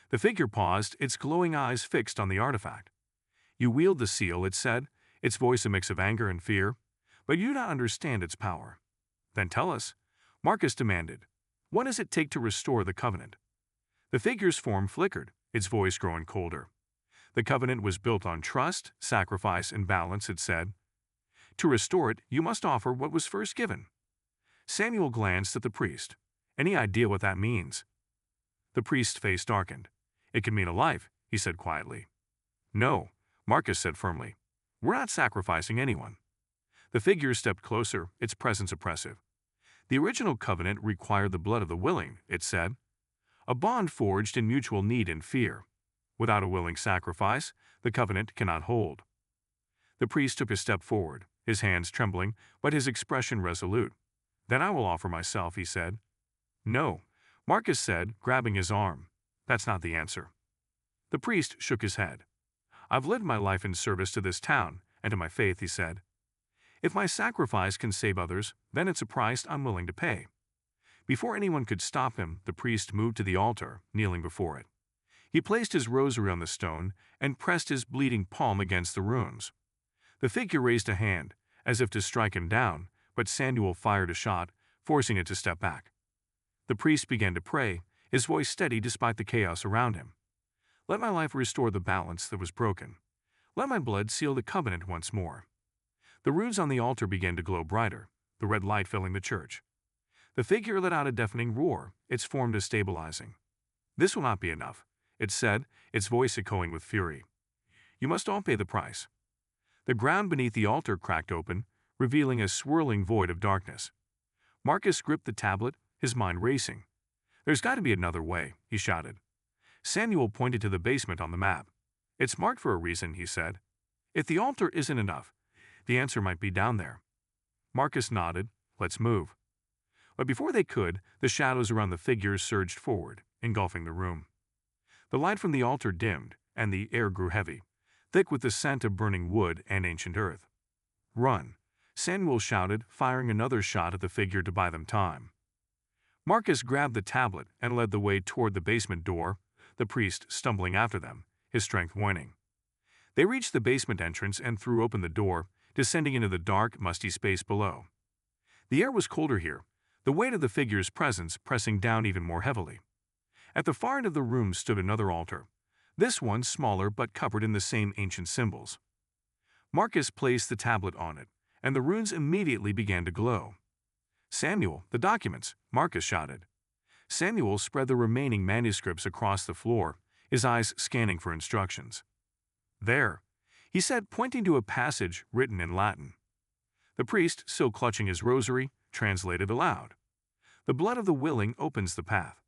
The figure paused, its glowing eyes fixed on the artifact. You wield the seal, it said, its voice a mix of anger and fear, but you do not understand its power. Then tell us, Marcus demanded. What does it take to restore the covenant? The figure's form flickered, its voice growing colder. The covenant was built on trust, sacrifice, and balance, it said. To restore it, you must offer what was first given. Samuel glanced at the priest. Any idea what that means? The priest's face darkened. It could mean a life, he said quietly. No, Marcus said firmly. We're not sacrificing anyone. The figure stepped closer, its presence oppressive. The original covenant required the blood of the willing, it said. A bond forged in mutual need and fear. Without a willing sacrifice, the covenant cannot hold. The priest took a step forward, his hands trembling, but his expression resolute. Then I will offer myself, he said. No, Marcus said, grabbing his arm. That's not the answer. The priest shook his head. I've lived my life in service to this town and to my faith, he said. If my sacrifice can save others, then it's a price I'm willing to pay. Before anyone could stop him, the priest moved to the altar, kneeling before it. He placed his rosary on the stone and pressed his bleeding palm against the runes. The figure raised a hand, as if to strike him down, but Samuel fired a shot, forcing it to step back. The priest began to pray, his voice steady despite the chaos around him. Let my life restore the balance that was broken. Let my blood seal the covenant once more. The runes on the altar began to glow brighter, the red light filling the church. The figure let out a deafening roar, its form destabilizing. This will not be enough, it said, its voice echoing with fury. You must all pay the price. The ground beneath the altar cracked open, revealing a swirling void of darkness. Marcus gripped the tablet, his mind racing. There's got to be another way, he shouted. Samuel pointed to the basement on the map. It's marked for a reason, he said. If the altar isn't enough, the answer might be down there. Marcus nodded. Let's move. But before they could, the shadows around the figures surged forward, engulfing the room. The light from the altar dimmed, and the air grew heavy, thick with the scent of burning wood and ancient earth. Run, Samuel shouted, firing another shot at the figure to buy them time. Marcus grabbed the tablet and led the way toward the basement door, the priest stumbling after them, his strength waning. They reached the basement entrance and threw open the door, descending into the dark, musty space below. The air was colder here, the weight of the figure's presence pressing down even more heavily. At the far end of the room stood another altar, this one smaller but covered in the same ancient symbols. Marcus placed the tablet on it, and the runes immediately began to glow. "Samuel, the documents," Marcus shouted. Samuel spread the remaining manuscripts across the floor, his eyes scanning for instructions. "There," he said, pointing to a passage written in Latin. The priest, still clutching his rosary, translated aloud. "The blood of the willing opens the path.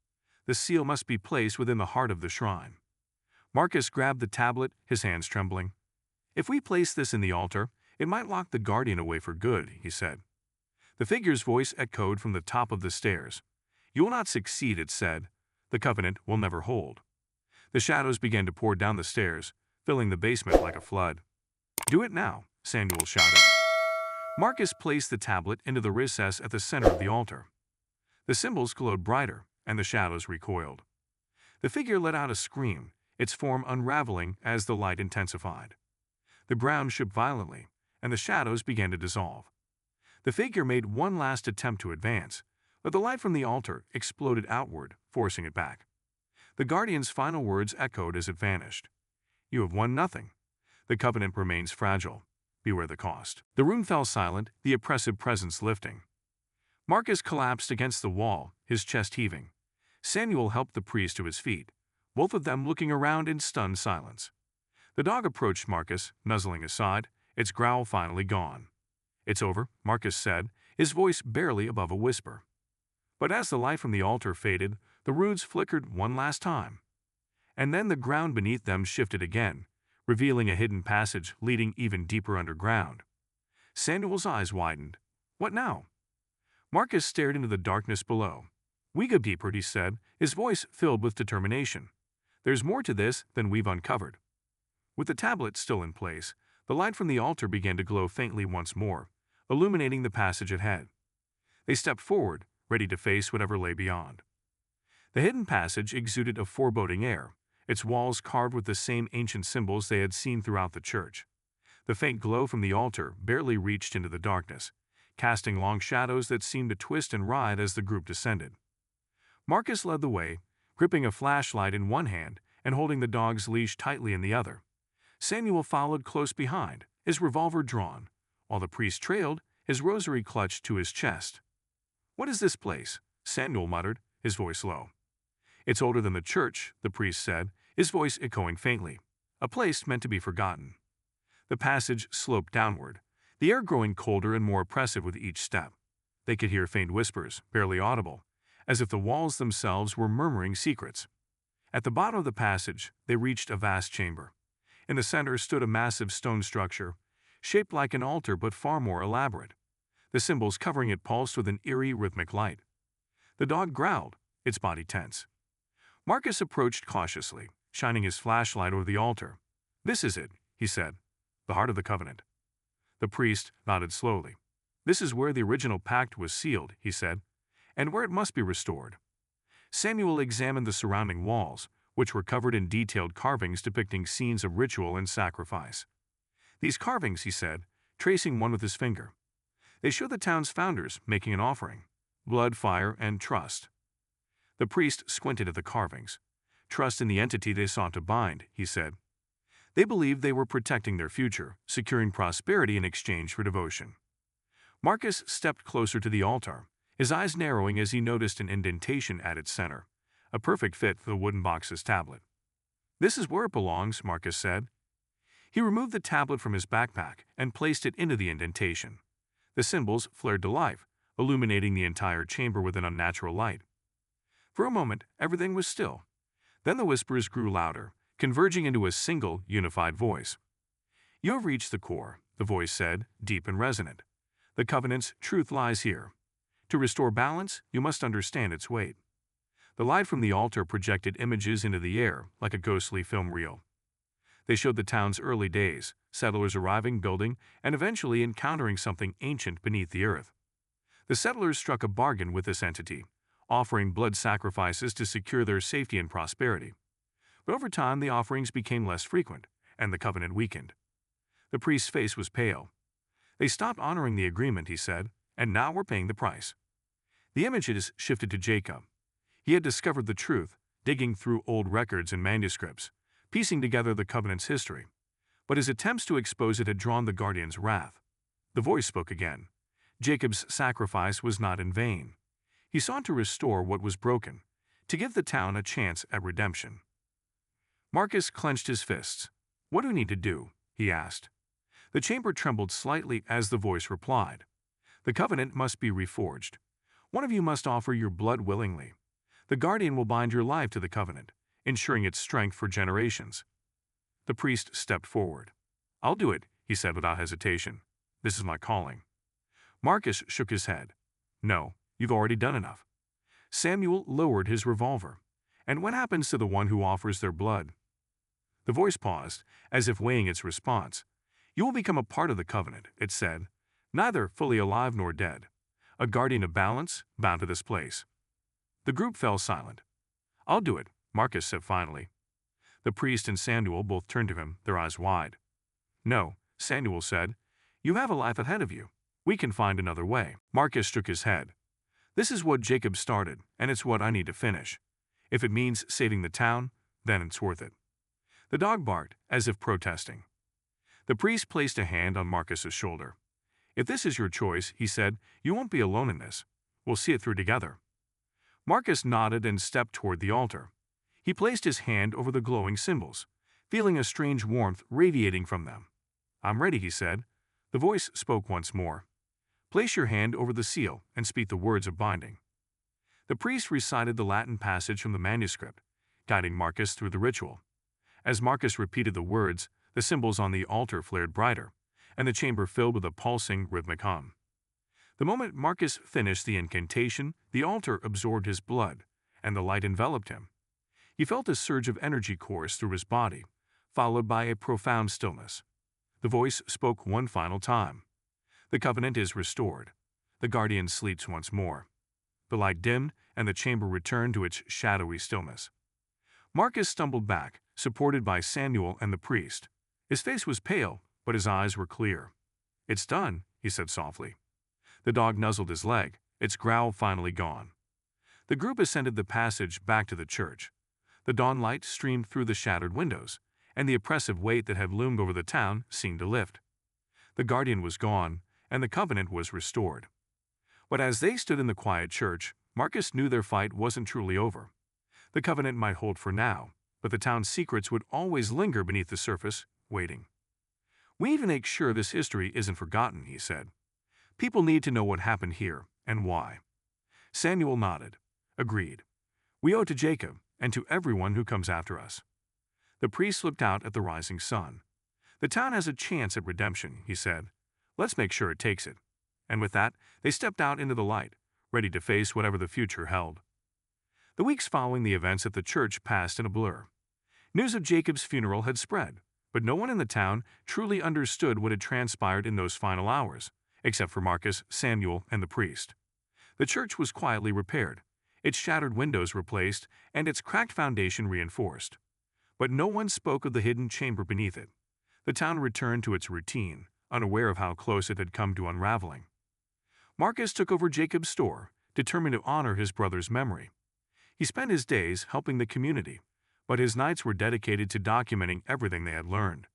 The seal must be placed within the heart of the shrine." Marcus grabbed the tablet, his hands trembling. "If we place this in the altar, it might lock the guardian away for good," he said. The figure's voice echoed from the top of the stairs. "You will not succeed," it said. "The covenant will never hold." The shadows began to pour down the stairs, filling the basement like a flood. "Do it now," Samuel shouted. Marcus placed the tablet into the recess at the center of the altar. The symbols glowed brighter, and the shadows recoiled. The figure let out a scream, its form unraveling as the light intensified. The ground shook violently, and the shadows began to dissolve. The figure made one last attempt to advance, but the light from the altar exploded outward, forcing it back. The guardian's final words echoed as it vanished. "You have won nothing. The covenant remains fragile. Beware the cost." The room fell silent, the oppressive presence lifting. Marcus collapsed against the wall, his chest heaving. Samuel helped the priest to his feet, both of them looking around in stunned silence. The dog approached Marcus, nuzzling his side, its growl finally gone. "It's over," Marcus said, his voice barely above a whisper. But as the light from the altar faded, the runes flickered one last time. And then the ground beneath them shifted again, revealing a hidden passage leading even deeper underground. Samuel's eyes widened. "What now?" Marcus stared into the darkness below. "We go deeper," he said, his voice filled with determination. "There's more to this than we've uncovered." With the tablet still in place, the light from the altar began to glow faintly once more, illuminating the passage ahead. They stepped forward, ready to face whatever lay beyond. The hidden passage exuded a foreboding air, its walls carved with the same ancient symbols they had seen throughout the church. The faint glow from the altar barely reached into the darkness, casting long shadows that seemed to twist and writhe as the group descended. Marcus led the way, gripping a flashlight in one hand and holding the dog's leash tightly in the other. Samuel followed close behind, his revolver drawn, while the priest trailed, his rosary clutched to his chest. "What is this place?" Samuel muttered, his voice low. "It's older than the church," the priest said, his voice echoing faintly. "A place meant to be forgotten." The passage sloped downward, the air growing colder and more oppressive with each step. They could hear faint whispers, barely audible, as if the walls themselves were murmuring secrets. At the bottom of the passage, they reached a vast chamber. In the center stood a massive stone structure, shaped like an altar but far more elaborate. The symbols covering it pulsed with an eerie, rhythmic light. The dog growled, its body tense. Marcus approached cautiously, shining his flashlight over the altar. "This is it," he said, "the heart of the covenant." The priest nodded slowly. "This is where the original pact was sealed," he said, "and where it must be restored." Samuel examined the surrounding walls, which were covered in detailed carvings depicting scenes of ritual and sacrifice. "These carvings," he said, tracing one with his finger, "they show the town's founders making an offering. Blood, fire, and trust." The priest squinted at the carvings. "Trust in the entity they sought to bind," he said. They believed they were protecting their future, securing prosperity in exchange for devotion. Marcus stepped closer to the altar, his eyes narrowing as he noticed an indentation at its center, a perfect fit for the wooden box's tablet. "This is where it belongs," Marcus said. He removed the tablet from his backpack and placed it into the indentation. The symbols flared to life, illuminating the entire chamber with an unnatural light. For a moment, everything was still. Then the whispers grew louder, converging into a single, unified voice. "You have reached the core," the voice said, deep and resonant. "The covenant's truth lies here. To restore balance, you must understand its weight." The light from the altar projected images into the air like a ghostly film reel. They showed the town's early days, settlers arriving, building, and eventually encountering something ancient beneath the earth. The settlers struck a bargain with this entity, offering blood sacrifices to secure their safety and prosperity. But over time, the offerings became less frequent, and the covenant weakened. The priest's face was pale. They stopped honoring the agreement, he said, and now we're paying the price. The images shifted to Jacob. He had discovered the truth, digging through old records and manuscripts, piecing together the covenant's history. But his attempts to expose it had drawn the guardian's wrath. The voice spoke again. Jacob's sacrifice was not in vain. He sought to restore what was broken, to give the town a chance at redemption. Marcus clenched his fists. "What do we need to do?" he asked. The chamber trembled slightly as the voice replied. "The covenant must be reforged. One of you must offer your blood willingly. The guardian will bind your life to the covenant, ensuring its strength for generations." The priest stepped forward. "I'll do it," he said without hesitation. "This is my calling." Marcus shook his head. "No, you've already done enough." Samuel lowered his revolver. "And what happens to the one who offers their blood?" The voice paused, as if weighing its response. "You will become a part of the covenant," it said, "neither fully alive nor dead. A guardian of balance, bound to this place." The group fell silent. "I'll do it," Marcus said finally. The priest and Samuel both turned to him, their eyes wide. "No," Samuel said. "You have a life ahead of you. We can find another way." Marcus shook his head. "This is what Jacob started, and it's what I need to finish. If it means saving the town, then it's worth it." The dog barked, as if protesting. The priest placed a hand on Marcus's shoulder. "If this is your choice," he said, "you won't be alone in this. We'll see it through together." Marcus nodded and stepped toward the altar. He placed his hand over the glowing symbols, feeling a strange warmth radiating from them. "I'm ready," he said. The voice spoke once more. "Place your hand over the seal and speak the words of binding." The priest recited the Latin passage from the manuscript, guiding Marcus through the ritual. As Marcus repeated the words, the symbols on the altar flared brighter, and the chamber filled with a pulsing, rhythmic hum. The moment Marcus finished the incantation, the altar absorbed his blood, and the light enveloped him. He felt a surge of energy course through his body, followed by a profound stillness. The voice spoke one final time. "The covenant is restored. The guardian sleeps once more." The light dimmed, and the chamber returned to its shadowy stillness. Marcus stumbled back, supported by Samuel and the priest. His face was pale, but his eyes were clear. "It's done," he said softly. The dog nuzzled his leg, its growl finally gone. The group ascended the passage back to the church. The dawn light streamed through the shattered windows, and the oppressive weight that had loomed over the town seemed to lift. The guardian was gone, and the covenant was restored. But as they stood in the quiet church, Marcus knew their fight wasn't truly over. The covenant might hold for now, but the town's secrets would always linger beneath the surface, waiting. "We need to make sure this history isn't forgotten," he said. "People need to know what happened here, and why." Samuel nodded. "Agreed. We owe it to Jacob, and to everyone who comes after us." The priest looked out at the rising sun. "The town has a chance at redemption," he said. "Let's make sure it takes it." And with that, they stepped out into the light, ready to face whatever the future held. The weeks following the events at the church passed in a blur. News of Jacob's funeral had spread, but no one in the town truly understood what had transpired in those final hours, except for Marcus, Samuel, and the priest. The church was quietly repaired, its shattered windows replaced, and its cracked foundation reinforced. But no one spoke of the hidden chamber beneath it. The town returned to its routine, unaware of how close it had come to unraveling. Marcus took over Jacob's store, determined to honor his brother's memory. He spent his days helping the community, but his nights were dedicated to documenting everything they had learned.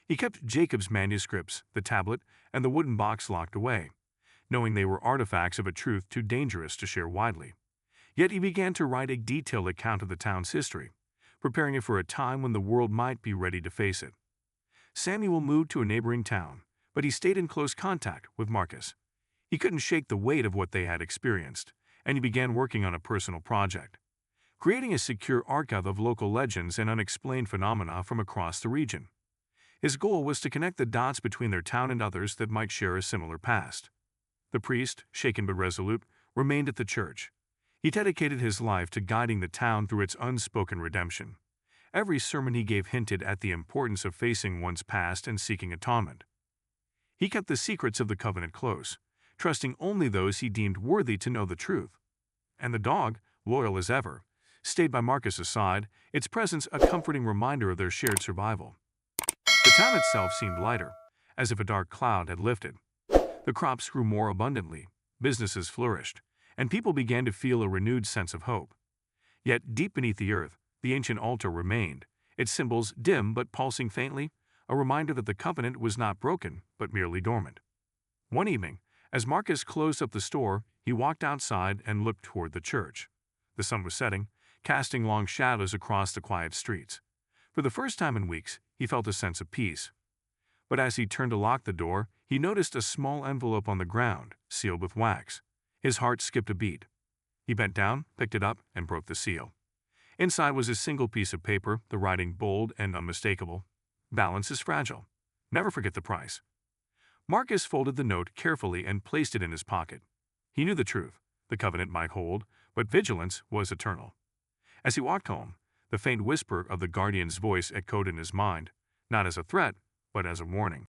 He kept Jacob's manuscripts, the tablet, and the wooden box locked away, knowing they were artifacts of a truth too dangerous to share widely. Yet he began to write a detailed account of the town's history, preparing it for a time when the world might be ready to face it. Samuel moved to a neighboring town, but he stayed in close contact with Marcus. He couldn't shake the weight of what they had experienced, and he began working on a personal project, creating a secure archive of local legends and unexplained phenomena from across the region. His goal was to connect the dots between their town and others that might share a similar past. The priest, shaken but resolute, remained at the church. He dedicated his life to guiding the town through its unspoken redemption. Every sermon he gave hinted at the importance of facing one's past and seeking atonement. He kept the secrets of the covenant close, trusting only those he deemed worthy to know the truth. And the dog, loyal as ever, stayed by Marcus's side, its presence a comforting reminder of their shared survival. The town itself seemed lighter, as if a dark cloud had lifted. The crops grew more abundantly, businesses flourished, and people began to feel a renewed sense of hope. Yet deep beneath the earth, the ancient altar remained, its symbols dim but pulsing faintly, a reminder that the covenant was not broken, but merely dormant. One evening, as Marcus closed up the store, he walked outside and looked toward the church. The sun was setting, casting long shadows across the quiet streets. For the first time in weeks, he felt a sense of peace. But as he turned to lock the door, he noticed a small envelope on the ground, sealed with wax. His heart skipped a beat. He bent down, picked it up, and broke the seal. Inside was a single piece of paper, the writing bold and unmistakable. "Balance is fragile. Never forget the price." Marcus folded the note carefully and placed it in his pocket. He knew the truth. The covenant might hold, but vigilance was eternal. As he walked home, the faint whisper of the guardian's voice echoed in his mind, not as a threat, but as a warning.